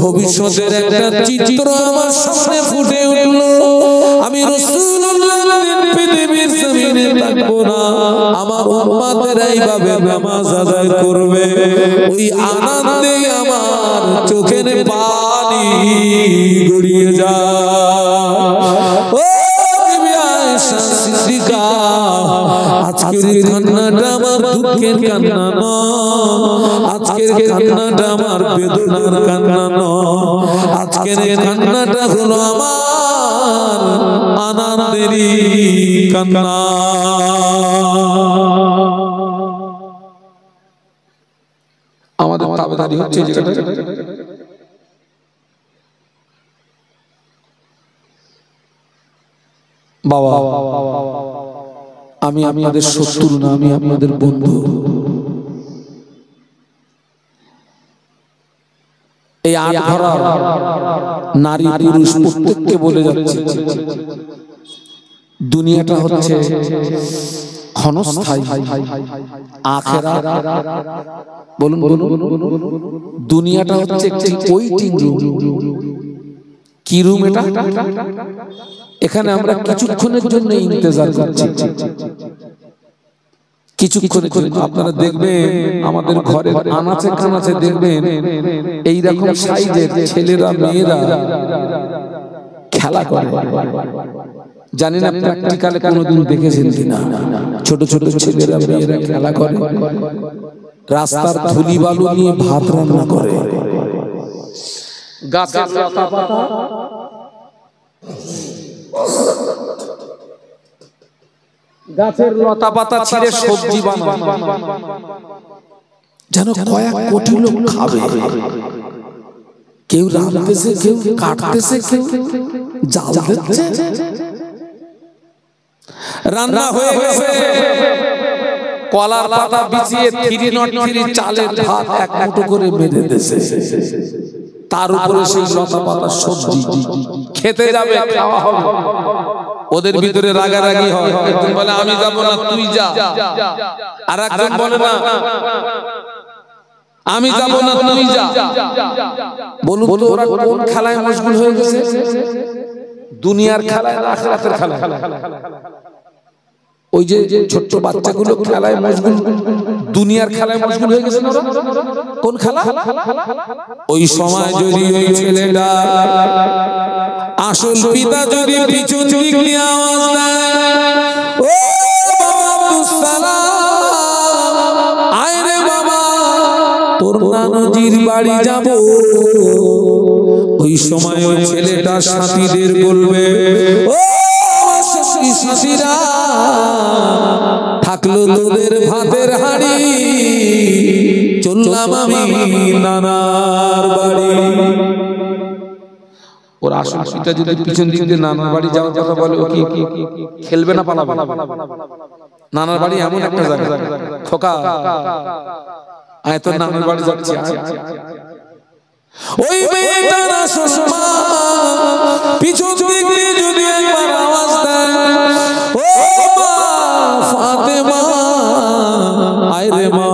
ভবিষ্যতের একটা চিত্র আমার সামনে ফুটে উঠলো। আমি রাসূলুল্লাহ পৃথিবীর জমিনে থাকবো না, আমার উম্মতেরা এইভাবে নামাজ আদায় করবে। ওই আনন্দে আমার চোখের পানি গড়িয়ে যায়। আজকের কান্নাটা আমার দুঃখের কান্না নয়, আজকের কান্নাটা আমার বেদনার কান্না নয়, আজকের কান্নাটা হলো আমার আনন্দেরই কান্না। আমাদের তাবেদারি হচ্ছে যেটা বাবা, আমি আপনাদের শত্রু না, আমি আপনাদের বন্ধু। এই আট ধরা নারী পুরুষ প্রত্যেককে বলে যাচ্ছে দুনিয়াটা হচ্ছে ক্ষণস্থায়ী, আখিরাত বলুন বলুন দুনিয়াটা হচ্ছে একটি ওয়েটিং রুম। কি রুম এটা? এখানে আমরা কিছুক্ষণের জন্য ইন্তজার করছি, কিছুক্ষণের জন্য। আপনারা দেখবেন আমাদের ঘরের আনাচে কানাচে দেখবেন এইরকম সাইজের ছেলেরা মেয়েরা খেলা করে। জানি না প্র্যাকটিক্যালে কোনোদিন দেখেছেন কিনা, ছোট ছোট ছেলেরা মেয়েরা খেলা করে, রাস্তার ধুলি বালু নিয়ে ভাত রান্না করে, গাছের লতা পাতা গাছের লতা পাতা ছিঁড়ে সবজি বানায়, যেন কয়েক কোটি লোক খাবে। কেউ রাঁধতেছে, কেউ কাটতেছে, কেউ জাল দিচ্ছে। রান্না হয়ে গেছে, কলার পাতা বিছিয়ে 303 চালের ভাত এক মুঠো করে বেঁধে দিয়েছে, তার উপরে সেই লতা পাতা সবজি। খেতে যাবে, খাওয়া হবে, ওদের ভিতরে রাগারাগি হয়। একজন বলে আমি যাব না, তুই যা। আর একজন বলে না আমি যাব না, তুই যা। বলুন তো ওরা কোন খেলায় মশগুল হয়ে গেছে? দুনিয়ার খেলায় না আখিরাতের খেলায়? ওই যে ছোট বাচ্চাগুলো খেলায় মশগুল, দুনিয়ার খেলায় মশগুল হয়ে গেছে। কোন খেলা? ওই সময় যদি ওই ছেলেটা আসল পিতা যদি পিছন দিক নিয়ে আওয়াজ দেয়, ও বাবা আব্দুস সালাম, আয় রে বাবা তোর নানুজির বাড়ি যাব। ওই সময় ওই ছেলেটা সাথীদের বলবে, ও সাথীরা থাকলো তোদের ভাতের হাঁড়ি, চললাম আমি নানার বাড়ি। ওর আসলটা যদি পিছন দিক দিয়ে নানার বাড়ি যাওয়ার কথা বলে, ও কি খেলবে না পালাবে? নানার বাড়ি এমন একটা জায়গা, খোকা আয় তোর নানার বাড়ি যাচ্ছি। ওই মেয়েটার সুষমা পিছন দিক দিয়ে যদি একবার আওয়াজ দেয়, ও মা ফাতেমা আয় রে মা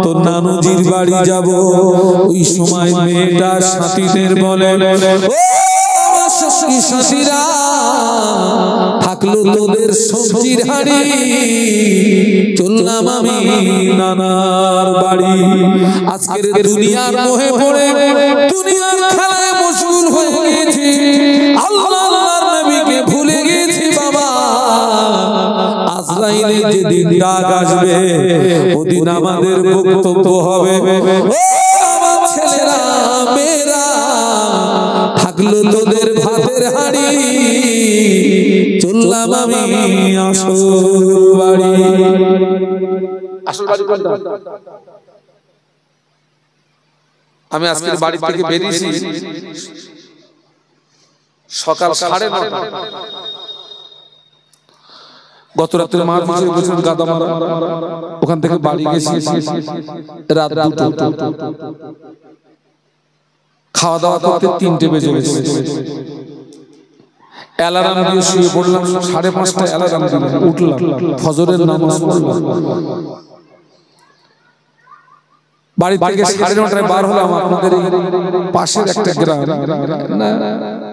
তোর নানুজির বাড়ি যাব। ওই সময় মেয়েটা সাথীদের বলে, ও সাথীরা থাকলো তোদের সবজির হাঁড়ি, চললাম আমি নানার বাড়ি। আজকের দুনিয়ার মোহে পড়ে দুনিয়ার খেলায় মশগুল হয়ে গেছি, আল্লাহর নবীকে ভুলে গেছি। বাবা আজরাইলের যেদিন ডাক আসবে, ওদিন আমাদের বক্তব্য হবে, ও আমার ছেলেরা মেয়েরা থাকলো তোদের ভাতের হাঁড়ি, চললাম আমি আসল বাড়ি। আসল বাড়ি কোনটা? আমি আজকের বাড়ি থেকে বেরিয়েছি সকাল 9:30। গত রাতে মা পিছনে বসে গাদা মারা, ওখান থেকে বাড়ি গেছি রাত 2টা। খাওয়া দাওয়া করতে 3টে বেজে গেছে। অ্যালার্ম দিয়ে শুয়ে পড়লাম, 5:30 অ্যালার্ম দিয়ে উঠলাম, ফজরের নামাজ পড়লাম। বাড়ি থেকে 9:30 বার হলাম আপনাদের পাশের একটা গ্রাম, না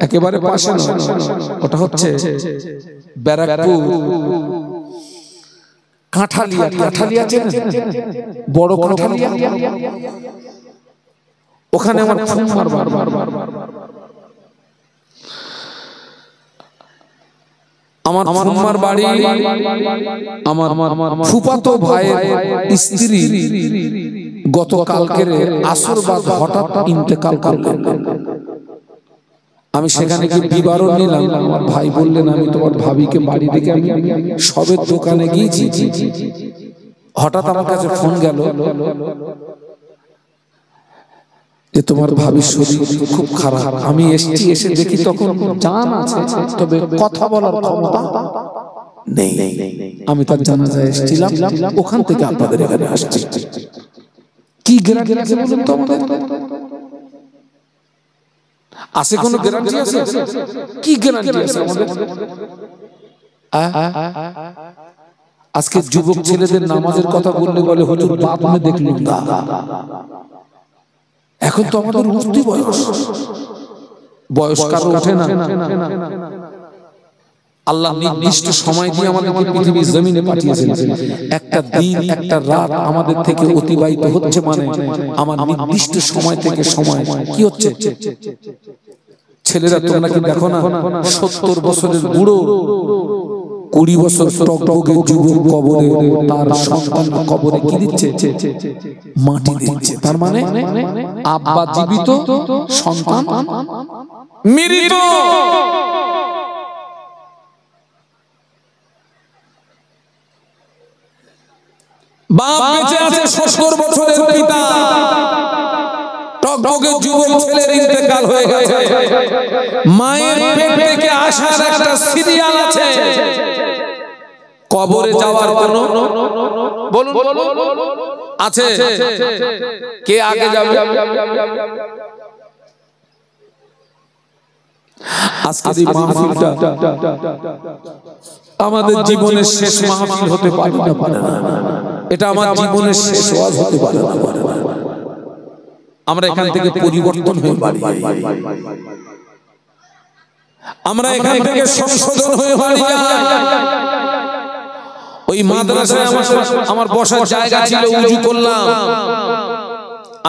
একেবারে পাশে নয়, ওটা হচ্ছে ব্যারাকপুর কাঁঠালিয়া। কাঁঠালিয়া চেনেন? বড় কাঁঠালিয়া, ওখানে আমার ফুফার আমার বাড়ি। আমার ফুফাতো ভাইয়ের স্ত্রী গতকালকের আসর বাদ হঠাৎ ইন্তেকাল করলেন। আমি সেখানে গিয়ে বিবরণ নিলাম। আমার ভাই বললেন আমি তোমার ভাবিকে বাড়ি থেকে আমি সবের দোকানে গিয়েছি, হঠাৎ আমার কাছে ফোন গেল যে তোমার ভাবির শরীর খুব খারাপ। আমি এসেছি, এসে দেখি তখন জান আছে তবে কথা বলার ক্ষমতা নেই। আমি তার জানাজায় এসেছিলাম, ওখান থেকে আপনাদের এখানে আসছি। কি গ্যারান্টি আছে বলুন তো আমাদের? আছে কোনো গ্যারান্টি আছে? কি গ্যারান্টি আছে আমাদের? আজকে যুবক ছেলেদের নামাজের কথা বললে বলে হুজুর বাপ মে দেখলুম না। এখন তো আমাদের উঠতি বয়স কারো ওঠে না। আল্লাহ নির্দিষ্ট সময় দিয়ে আমাদেরকে পৃথিবীর জমিনে পাঠিয়েছেন। একটা দিন একটা রাত আমাদের থেকে অতিবাহিত হচ্ছে, মানে আমার নির্দিষ্ট সময় থেকে সময় কি হচ্ছে। ছেলেরা তোমরা কি দেখো না 70 বছরের বুড়ো 20 বছর টকটকে যুবক কবরে তার সন্তান কবরে কি দিচ্ছে? মাটি দিচ্ছে। তার মানে আব্বা জীবিত, সন্তান মৃত। বাপ বেঁচে আছে 70 বছরের পিতা, টকটকে যুবক ছেলের ইন্তেকাল হয়ে গেছে। মায়ের পেট থেকে আসার একটা সিরিয়াল আছে। কবরে যাওয়ার কোন বলুন আছে? কে আগে যাবে? আজকের এই মাহফিলটা আমাদের জীবনের শেষ মাহফিল হতে পারে না, এটা আমার জীবনের শেষ ওয়াজ হতে পারে না। আমরা এখান থেকে পরিবর্তন হয়ে বাড়ি, আমরা এখান থেকে সংশোধন হয়ে বাড়ি। ওই মাদ্রাসায় আমার বসার জায়গা ছিল, উজু করলাম।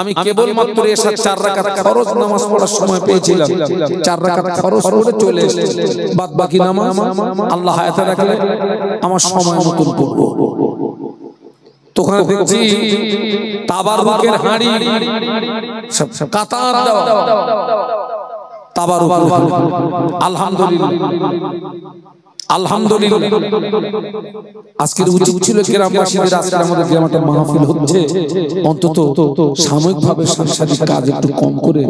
আমি কেবলমাত্র এশার 4 রাকাত ফরজ নামাজ পড়ার সময় পেয়েছিলাম। 4 রাকাত ফরজ পড়ে চলে এসেছি। বাদ বাকি নামাজ আল্লাহ হায়াতে রাখলে আমার সময় মতন পড়বো। তখন দেখছি তাবারুকের হাঁড়ি সব কাতার দেওয়া, তাবারুক। আলহামদুলিল্লাহ আলহামদুলিল্লাহ। আজকের উচিত ছিল গ্রামবাসীদের, আজকে আমাদের গ্রামে মাহফিল হচ্ছে, অন্তত সাময়িকভাবে সাংসারিক কাজ একটু কম করে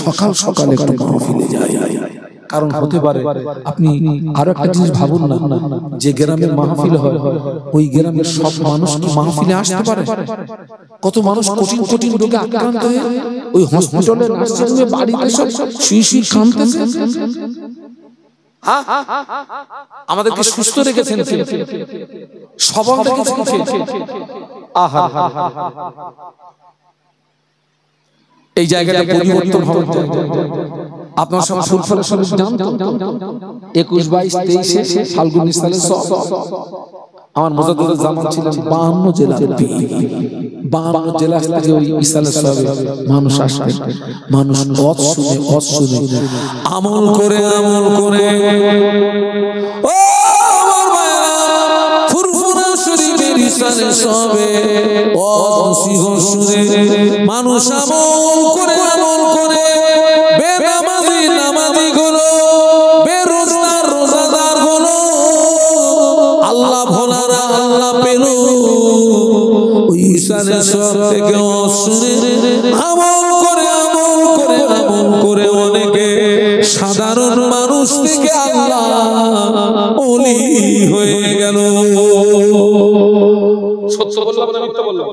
সকাল সকাল একটু মাহফিলে যায়। কারণ হতে পারে আপনি আরো একটা জিনিস ভাবুন না, যে গ্রামের মাহফিল হয় ওই গ্রামের সব মানুষ কি মাহফিলে আসতে পারে? কত মানুষ কঠিন কঠিন রোগে আক্রান্ত হয়ে ওই হসপিটালে নার্সিংহোমে বাড়িতে সব শুয়ে শুয়ে কাঁদতেছে। আমাদেরকে সুস্থ রেখেছেন, সবল রেখেছেন। আহা, এই জায়গাটা পরিবর্তন হবে। আপনার সব ফুলফল শরীফ জানতো 21, 22, 23 ফাল্গুন সালে আমার মুজাদ্দিদুল জামান ছিলেন 52 জেলা, 52 জেলা থেকে ওই ইসালে সবে মানুষ আসতেন। মানুষ ওয়াজ শুনে আমল করে ও আমার মায়েরা ফুরফুরা শরীফের ইসালে সবে ওয়াজ শুনে মানুষ আমল করে নামাজি গুলো, বেরোজগার রোজাদার গুলো, আল্লাহ ভোলারা আল্লাহ পেল ওই ইসালে সব থেকে আমল করে অনেকে সাধারণ মানুষ থেকে আল্লাহ ওলি হয়ে গেল। সত্য বললাম না মিথ্যা বললাম?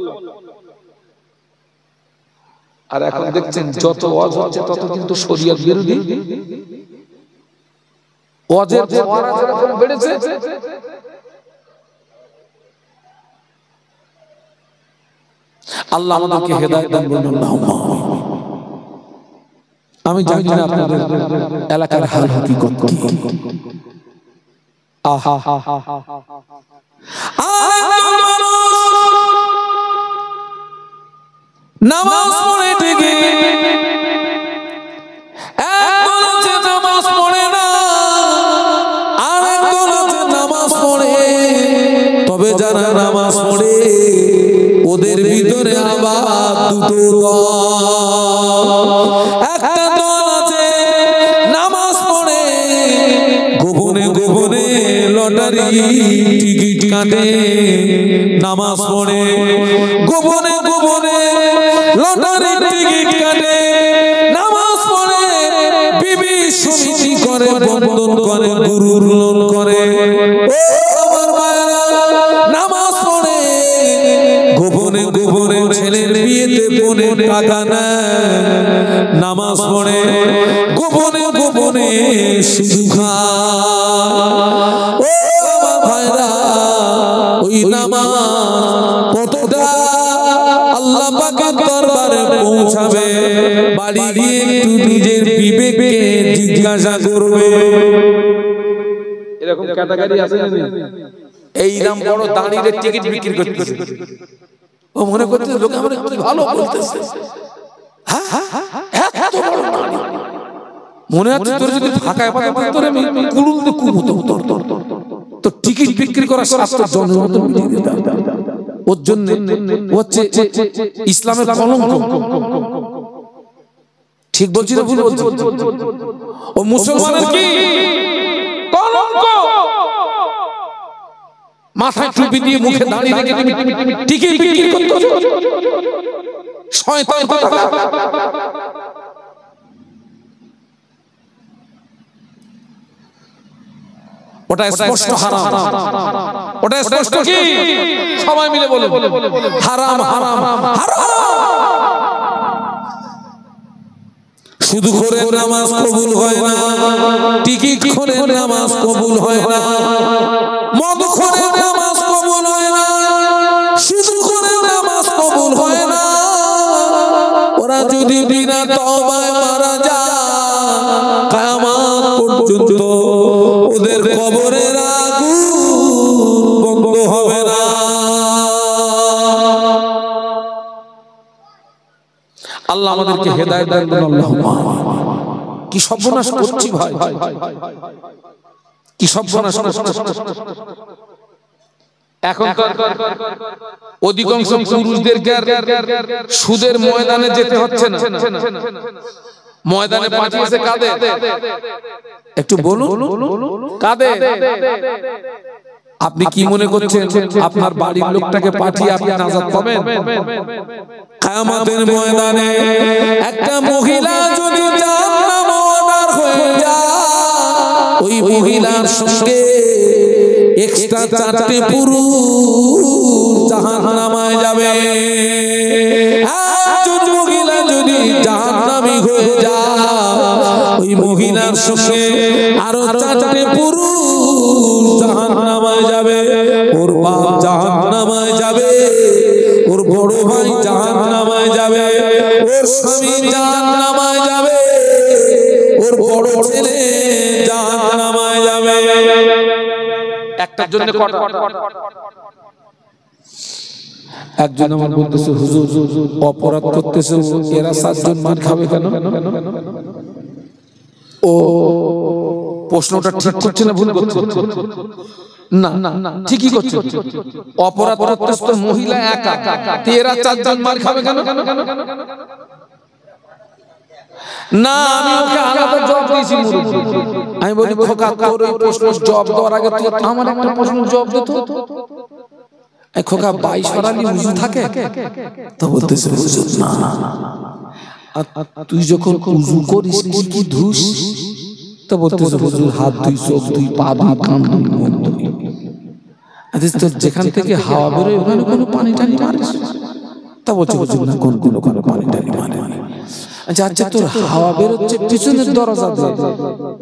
আর এখন দেখছেন যত ওয়াজ হচ্ছে তত কিন্তু শরীয়ত বিরোধী ওয়াজের ফোয়ারা যেরকম বেড়েছে, আল্লাহ আমাদেরকে হেদায়েত দান করুন। আল্লাহুম্মা। আমি জানি না আপনাদের এলাকার হাল হকিকত কি। আহা নামাজ পড়ে ঠিকই, একদল আছে নামাজ পড়ে না, আর একদল আছে নামাজ পড়ে। তবে যারা নামাজ পড়ে ওদের ভিতরে আবার দুটো দল। একটা দল আছে নামাজ পড়ে গোপনে গোপনে লটারি টিকিট কাটে, নামাজ পড়ে গোপনে গোপনে লটারি টিকিট কাটে, নামাজ পড়ে বিবি সমিতি করে, বন্ধন করে, গুরুর লোন করে। আমার মায়েরা নামাজ পড়ে গোপনে গোপনে ছেলের বিয়েতে বোনে টাকা নেয়, নামাজ পড়ে গোপনে গোপনে সুদ খায়। ও আমার ভাইরা, ওই নামাজ কতটা আল্লাহ পাকের দরবারে পৌঁছাবে, বাড়ি গিয়ে একটু নিজের বিবেককে জিজ্ঞাসা করবে। এরকম ক্যাটাগরি আছে না? এই নাম বড় দাঁড়িয়ে টিকিট বিক্রি করতেছে, ও মনে করতে লোক আমরা ভালো বলতেছে। হ্যাঁ এত বড় দাঁড়ি মনে হচ্ছে তোর যদি ফাঁকায় ফাঁকায় তোর আমি কুলুল দিয়ে কুমুতো তো টিকিট বিক্রি করা শাস্ত্র জনমত মিটিয়ে দিতাম। ওর জন্য হচ্ছে ইসলামের কলঙ্ক। ঠিক বলছি না ভুল বলছি? ও মুসলমানের কি কলঙ্ক। মাথায় টুপি দিয়ে মুখে দাঁড়িয়ে রেখে তুমি টিকিট বিক্রি করতেছো, শয়তান কথা। ওটা স্পষ্ট হারাম, ওটা স্পষ্ট কি সবাই মিলে বলে হারাম হারাম হারাম। শুধু করে নামাজ কবুল হয় না, টিকিট করে নামাজ কবুল হয় না, মদ করে নামাজ কবুল হয় না, শুধু করে নামাজ কবুল হয় না। ওরা যদি বিনা তওবায় মারা যায় কিয়ামত পর্যন্ত ওদের কবরের আগুন বন্ধ হবে না। আল্লাহ আমাদেরকে হেদায়েত দান করুন। আল্লাহুম্মা। কি সর্বনাশ করছি ভাই, কি সর্বনাশ। এখন অধিকাংশ পুরুষদেরকে সুদের ময়দানে যেতে হচ্ছে না, ময়দানে পাঠিয়েছে কাঁদে। একটু বলুন কাঁদে। আপনি কি মনে করছেন আপনার বাড়ির লোকটাকে পাঠিয়ে আপনি নাজাত পাবেন? কিয়ামতের ময়দানে একটা মহিলা যদি জাহান্নামে অর্ডার হয়ে যায়, ওই মহিলার সঙ্গে এক্সট্রা 4টে পুরুষ জাহান্নামে যাবে। একজন মহিলা যদি জাহান্নামী হয়ে যায়, ওই মহিলার সঙ্গে আরো 4টে পুরুষ জাহান্নামে যাবে। ওর বাপ জাহান্নামে যাবে, ওর বড় ভাই জাহান্নামে যাবে, ওর স্বামী জাহান্নামে যাবে, ওর বড় ছেলে জাহান্নামে যাবে। একটার জন্য কত? একজন আমার বলতেছে হুজুর অপরাধ করতেছে এরা 7 জন মার খাবে কেন? ও প্রশ্নটা ঠিক করছে না ভুল করছে? না ঠিকই করছে। অপরাধ করতেছে তো মহিলা একা, এরা 4 জন মার খাবে কেন? না আমি ওকে আলাদা জবাব দিয়েছি। আমি বলি খোকা তোর এই প্রশ্নের জবাব দেওয়ার আগে তুই আমার একটা প্রশ্নের জবাব দে তো। এই খোকা 22 সরালি উজু থাকে তো বলতেছে হুজুর না, তুই যখন উজু করিস কি ধুস? তো বলতেছে হুজুর হাত ধুই, চোখ ধুই, পা ধুই, কান ধুই, মুখ ধুই। আচ্ছা তো যেখান থেকে হাওয়া বেরোয় ওখানে কোনো পানি টানি মারিস? তা বলছে হুজুর না কোনো পানি টানি মানে। আচ্ছা তোর হাওয়া বেরোচ্ছে পিছনের দরজা দিয়ে,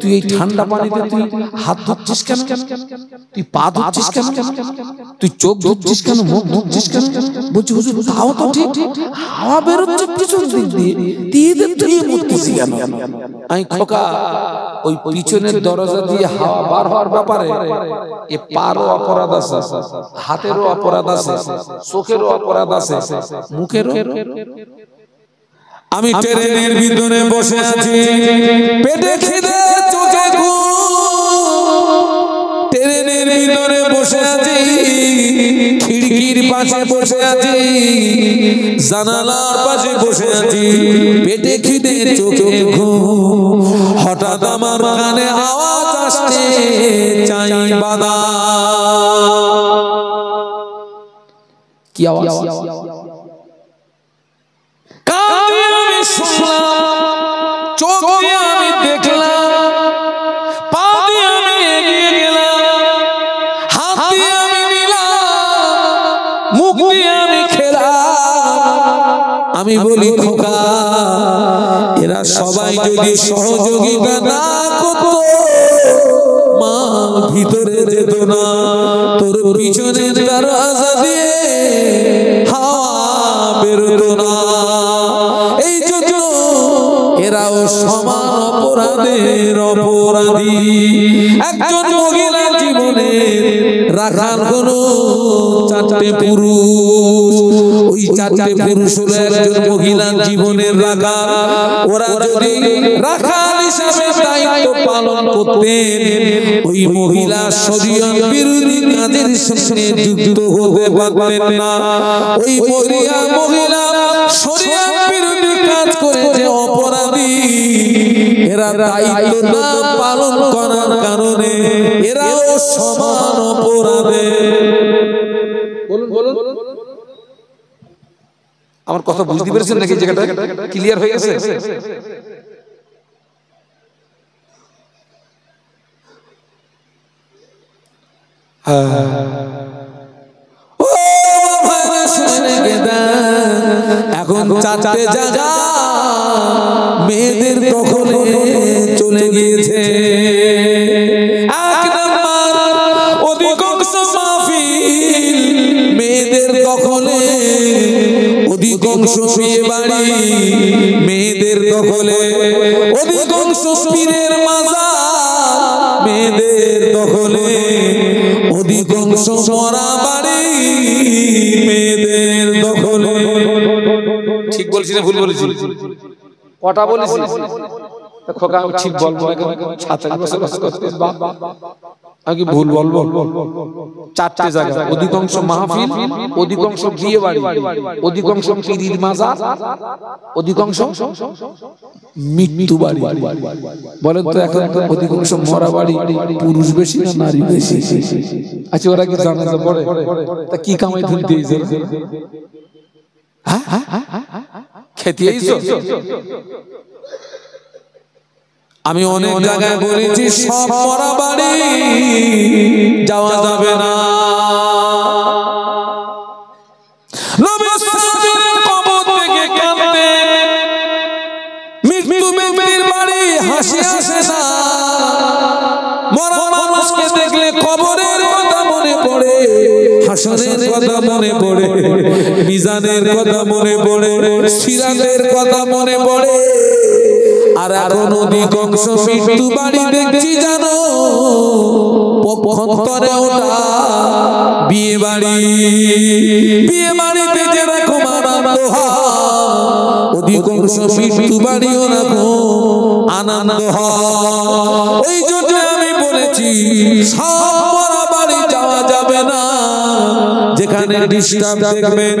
তুই এই ঠান্ডা পানিতে তুই হাত ধুচ্ছিস কেন, তুই পা ধুচ্ছিস কেন, তুই চোখ ধুচ্ছিস কেন, মুখ ধুচ্ছিস কেন? বলছি হুজুর তাও তো ঠিক, হাওয়া বেরোচ্ছে পিছন দিক দিয়ে, তুই মুতছিস কেন? আমি খোকা ওই পিছনের দরজা দিয়ে হাওয়া বার হওয়ার ব্যাপারে এ পারও অপরাধ আছে, হাতেরও অপরাধ আছে, চোখেরও অপরাধ আছে, মুখেরও। আমি ট্রেনের ভিতরে বসে আছি, পেটে খিদে চোখে ঘুম, ট্রেনের ভিতরে বসে আছি, খিড়কির পাশে বসে আছি, জানালার পাশে বসে আছি, পেটে খিদে চোখে ঘুম, হঠাৎ আমার কানে আওয়াজ আসছে চাই বাদা। কি আওয়াজ? কানে আমি শুনলাম, চোখ দিয়ে আমি দেখলাম, পা দিয়ে আমি এগিয়ে গেলাম, হাত দিয়ে আমি নিলাম, মুখ দিয়ে আমি খেলাম। আমি বলি খোকা এরা সবাই যদি সহযোগিতা না করতো মাল ভিতরে যেত না, তোর পিছনের দরজা দিয়ে হাওয়া বেরোতো না। এই জন্য এরাও সমান অপরাধের অপরাধী। একজন মহিলা জীবনে রাখার হলো চারটে পুরুষ, ওই চারটে পুরুষ হলো একজন মহিলার জীবনের রাখা। ওরা যদি রাখাল হিসাবে দায়িত্ব পালন করতেন, ওই মহিলা শরীয়ত বিরোধী কাজের সঙ্গে যুক্ত হতে পারতেন না। ওই মহিলা শরীয়ত বিরোধী কাজ করে যে অপরাধী, এরা দায়িত্ব না পালন করার কারণে এরাও সমান অপরাধী। আমার কথা বুঝতে পেরেছেন নাকি? জায়গাটা ক্লিয়ার হয়ে গেছে? এখন চারটে জায়গা মেয়েদের দখলে চলে গিয়েছে। এক নাম্বার অধিকাংশ মাহফিল মেয়েদের দখলে, অধিকাংশ বিয়ে বাড়ি মেয়েদের দখলে, অধিকাংশ পীরের মাজার মেয়েদের দখলে, অধিকাংশ মরা বাড়ি মেয়েদের দখলে। ঠিক বলছি না ভুল বলেছি? কটা বলেছি? খোকা ঠিক বলবো, আমি ভুল বলবো? চারটে জায়গা, অধিকাংশ মাহফিল, অধিকাংশ বিয়ে বাড়ি, অধিকাংশ পীরের মাজার, অধিকাংশ মৃত্যু বাড়ি। বলেন তো এখন অধিকাংশ মরা বাড়ি পুরুষ বেশি না নারী বেশি? আচ্ছা ওরা কি জানাজা পড়ে? তা কি কামাই ধুল দিয়েছে? খেতে আমি অনেক জায়গায় বলেছি সব মরা বাড়ি যাওয়া যাবে না। কবর থেকে কাঁদতে মৃত্যু ব্যক্তির বাড়ি হাসি আসে না। মরা মানুষকে দেখলে কবরের কথা মনে পড়ে, হাসরের কথা মনে পড়ে, মিজানের কথা মনে পড়ে, সিরাতের কথা মনে পড়ে। আর এখন অধিকাংশ মৃত্যু বাড়ি দেখছি জানো পক্ষান্তরে ওটা বিয়ে বাড়ি। বিয়ে বাড়িতে যেরকম আনন্দ হয়, অধিকাংশ মৃত্যু বাড়িও এরকম আনন্দ হয়। ওই জন্য আমি বলেছি সব মরা বাড়ি যাওয়া যাবে না। যেখানে ডিস্টার্ব দেখবেন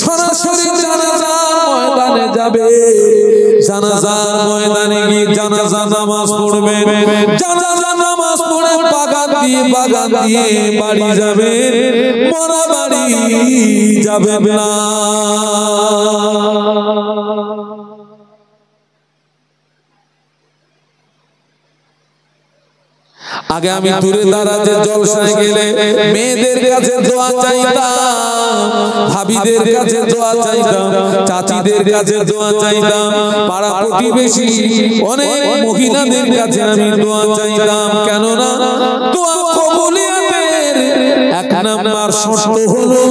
সরাসরি জানাজার ময়দানে যাবে, জানাজার ময়দানে গিয়ে জানাজা নামাজ পড়বেন, জানাজা নামাজ পড়ে বাগান দিয়ে বাড়ি যাবে, মরা বাড়ি যাবে না। আগে আমি দূরে দাঁড়াতে জলসায় গেলে মেয়েদের কাছে দোয়া চাইতাম, ভাবিদের কাছে দোয়া চাইতাম, চাচিদের কাছে দোয়া চাইতাম, পাড়া প্রতিবেশী অনেক মহিলাদের কাছে আমি দোয়া চাইতাম। কেননা দোয়া কবুলিয়াতের এক নাম্বার শর্ত হলো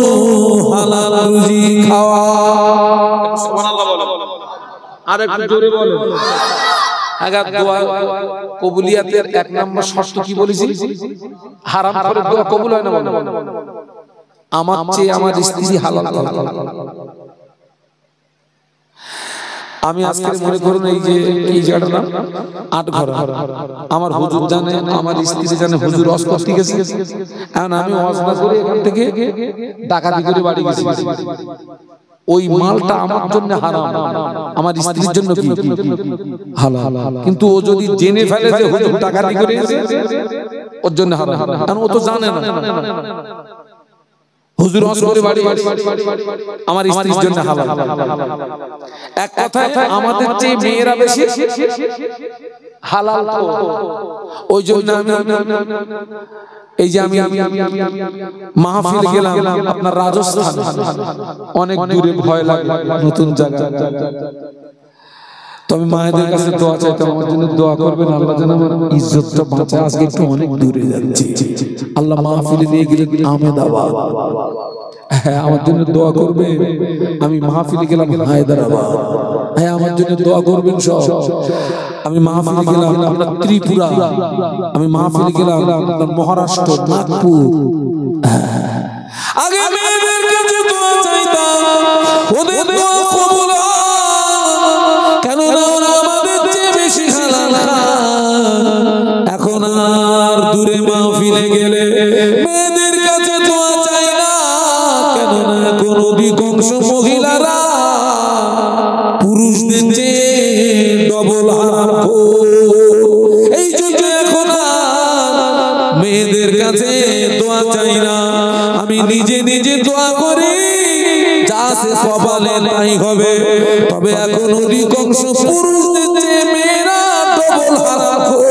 হালাল রুজি খাওয়া। সুবহানাল্লাহ বলো, আর একটু জোরে বলো। আগে দোয়া কবুলিয়াতের এক নাম্বার শর্ত কি বলেছি? হারাম করে দোয়া কবুল হয় না। বলো, আমার চেয়ে আমার স্ত্রী হালাল। আমি আজকে মনে করুন এই যে এই জায়গাটা না 8 ঘর, আমার হুজুর জানে, আমার স্ত্রী জানে হুজুর ওয়াজ করতে গেছে, এখন আমি ওয়াজ না করে এখান থেকে ডাকাতি করে বাড়ি গেছি। ওই মালটা আমার জন্য হারাম, আমার স্ত্রীর জন্য কি হালাল। কিন্তু ও যদি জেনে ফেলে যে হুজুর ডাকাতি করে এসেছে, ওর জন্য হারাম, কারণ ও তো জানে না হুজুর ওয়াজ করে বাড়ি আমার স্ত্রীর জন্য হালাল। এক কথায় আমাদের চেয়ে মেয়েরা বেশি হালাল। ওই জন্য এই যে আমি মাহফিল গেলাম আপনার রাজস্থান, অনেক দূরে, ভয় লাগে, নতুন জায়গা। তো আমি মায়েদের কাছে দোয়া চাইতাম, আমার জন্য দোয়া করবেন, আল্লাহ যেন আমার ইজ্জতটা বাঁচায়। আজকে একটু অনেক দূরে যাচ্ছি, আল্লাহ মাহফিলে নিয়ে গেলেন আহমেদাবাদ, হ্যাঁ আমার জন্য দোয়া করবে। আমি মাহফিলে গেলাম হায়দ্রাবাদ, হ্যাঁ আমার জন্য দোয়া করবেন সব। আমি মাহফিলে গেলাম আপনার ত্রিপুরা, আমি মাহফিলে গেলাম আপনার মহারাষ্ট্র, নাগপুর। আগে মেয়েদের কাছে দোয়া চাইতাম, ওদের দোয়া কবুল হয়, কেন না ওরা আমাদের চেয়ে বেশি হালাল খায়। এখন আর দূরে মাহফিলে গেলে মেয়েদের কাছে দোয়া চাই না, কেন না কোন অধিকাংশ মহিলারা পুরুষদের চেয়ে ডবল হারামখোর। এই জন্য এখন মেয়েদের কাছে দোয়া চাই না, আমি নিজে নিজে দোয়া করি, যা সে কপালে তাই হবে। তবে এখন অধিকাংশ পুরুষদের চেয়ে মেয়েরা ডবল হারামখোর।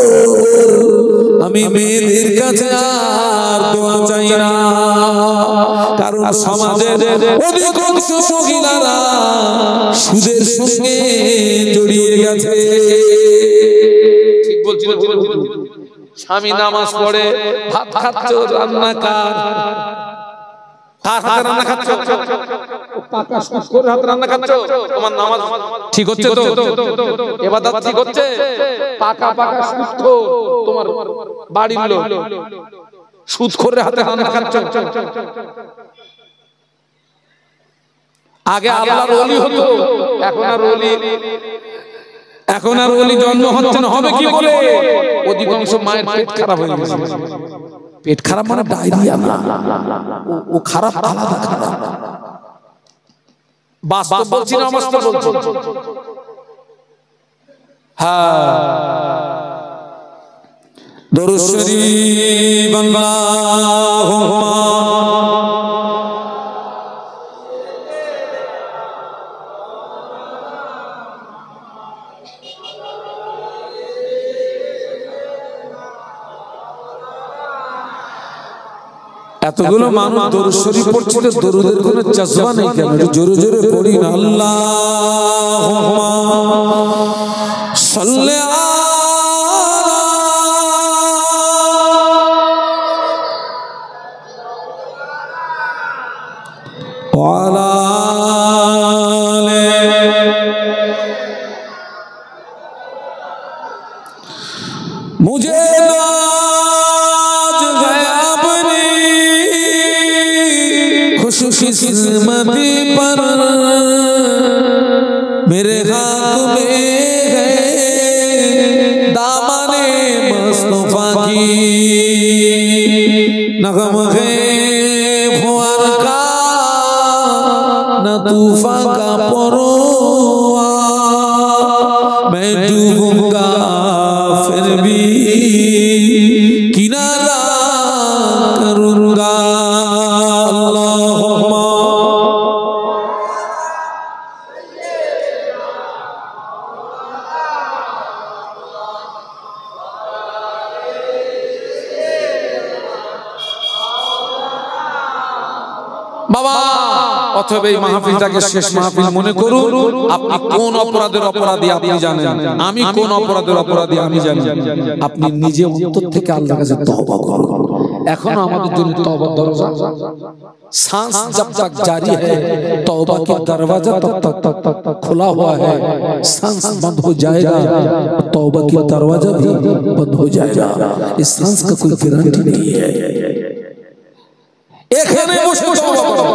আমি মেয়েদের কাছে আর দোয়া চাই না, কারণ সমাজের অধিকাংশ মহিলারা সুদের সঙ্গে জড়িয়ে গেছে। ঠিক বলছি না? স্বামী নামাজ পড়ে, ভাত খাচ্ছ, রান্না কার হাতে রান্না খাচ্ছ, পাকা সুদ করে হাতে রান্না খাচ্ছ, তোমার নামাজ ঠিক হচ্ছে তো? ইবাদত ঠিক হচ্ছে? পাকা পাকা সুদ তোমার বাড়ির লোক সুদ করে হাতে রান্না খাচ্ছ। আগে আল্লাহর ওলি হতো, এখন আর ওলি জন্ম হচ্ছে না, হবে কি করে? অধিকাংশ মায়ের পেট খারাপ হয়ে গেছে। পেট খারাপ মানে ডায়রিয়া না, ও খারাপ আলাদা খারাপ। বাস্তব বলছি না, অবাস্তব বলছি? হ্যাঁ, দরুদ শরীফ আল্লাহুম্মা এতগুলো মানুষ দরুদ শরীফ পড়ছে, দরুদের কোনো জজবা নেই কেন? জোরে জোরে পড়ি না, আল্লাহুম্মা সাল্লি আলা মুঝে खुशकिस्मती पर मेरे हाथ में है दामने मुस्तफा की, नगम है फुआर का न तूफान का परवा, मैं डूबूंगा फिर भी किनारा करूंगा। বাবা অথবা এই মাহফিলটাকে শেষ মাহফিল মনে করুন। আপনি কোন অপরাধের অপরাধী আপনি জানেন, আমি কোন অপরাধের অপরাধী আমি জানি। আপনি নিজে অন্তর থেকে আল্লাহর কাছে তওবা করুন। এখনো আমাদের জন্য তওবার দরজা, सांस जब तक जारी है तौबा का दरवाजा तब तक खुला हुआ है। सांस बंद हो जाएगा तौबा का दरवाजा भी बंद हो जाएगा। इस सांस का कोई गारंटी नहीं है। এখানে বসে তওবা করো।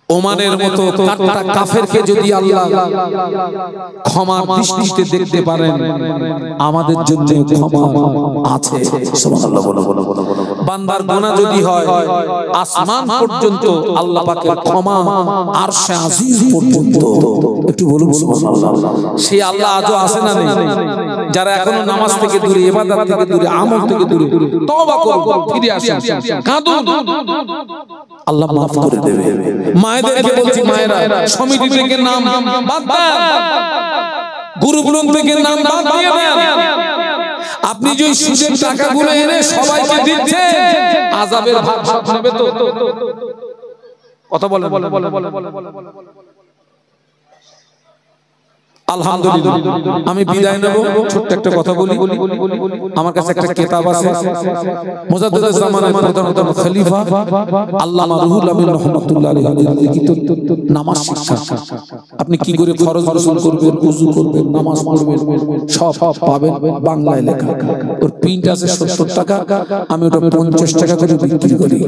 ওমানের মতো কাট্টা কাফেরকে যদি আল্লাহ ক্ষমার দৃষ্টিতে দেখতে পারেন, আমাদের জন্য ক্ষমা আছে। সুবহানাল্লাহ। বান্দার গুনাহ যদি হয় আসমান পর্যন্ত আল্লাহ পাকের ক্ষমা আরশে আজিজ পর্যন্ত। একটু বলুন সুবহানাল্লাহ। সেই আল্লাহ আজও আছে না নেই? যারা এখনো নামাজ থেকে দূরে, ইবাদত থেকে দূরে, আমল থেকে দূরে, তওবা করুন, ফিরে আসুন, কাঁদুন, আল্লাহ মাফ করে দেবে। মায়েদেরকে বলছি, মায়েরা সমিতি থেকে নাম বাদ দেন, গুরুগুলো থেকে নাম বাদ দিয়ে দেন। আপনি যে সুদের টাকাগুলো এনে সবাইকে দিচ্ছেন, আযাবের ভাগ সব নেবে তো? কথা বলেন। আলহামদুলিল্লাহ। আমি বিদায় নেব, ছোট্ট একটা কথা বলি। আমার কাছে একটা কিতাব আছে, মুজাদ্দিদুজ জামানের প্রধান খলিফা আল্লামা রুহুল আমিন রাহমাতুল্লাহ আলাইহি লিখিত নামাজ শিক্ষা। আপনি কি করে ফরজ গোসল করবেন, ওযু করবেন, নামাজ পড়বেন, সব পাবেন বাংলায় লেখা। ওর প্রিন্ট আছে 70 টাকা, আমি ওটা 50 টাকা করে বিক্রি করি।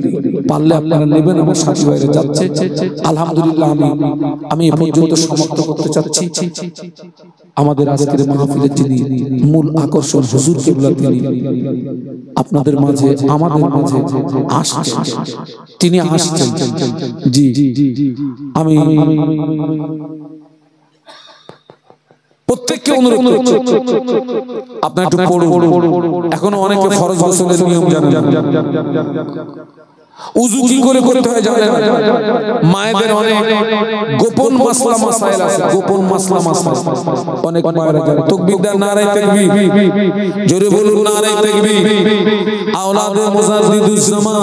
পারলে আপনারা নেবেন, আমার সাথী ভাইরা যাচ্ছে। আলহামদুলিল্লাহ। আমি এই পর্যন্ত সমাপ্ত করতে চাচ্ছি। আমাদের আজকের মাহফিলের যিনি মূল আকর্ষণ, হুজুর কিবলা, তিনি আপনাদের মাঝে, আমাদের মাঝে আসছেন, তিনি আসছেন। জি, আমি প্রত্যেককে অনুরোধ করছি, আপনারা একটু পড়ুন। এখনো অনেকে ফরজ গোসলের নিয়ম জানেন না। উযু কি করে করতে হয় জানেন? মায়েদের অনেক গোপন মাসলা মাসাইল আছে, গোপন মাসলা মাসাইল অনেক মায়েরা জানে। তাকবীর দেন, নারায়ে তাকবীর, জোরে বলুন নারায়ে তাকবীর। আওলাদে মুজাদ্দিদুজ জামান।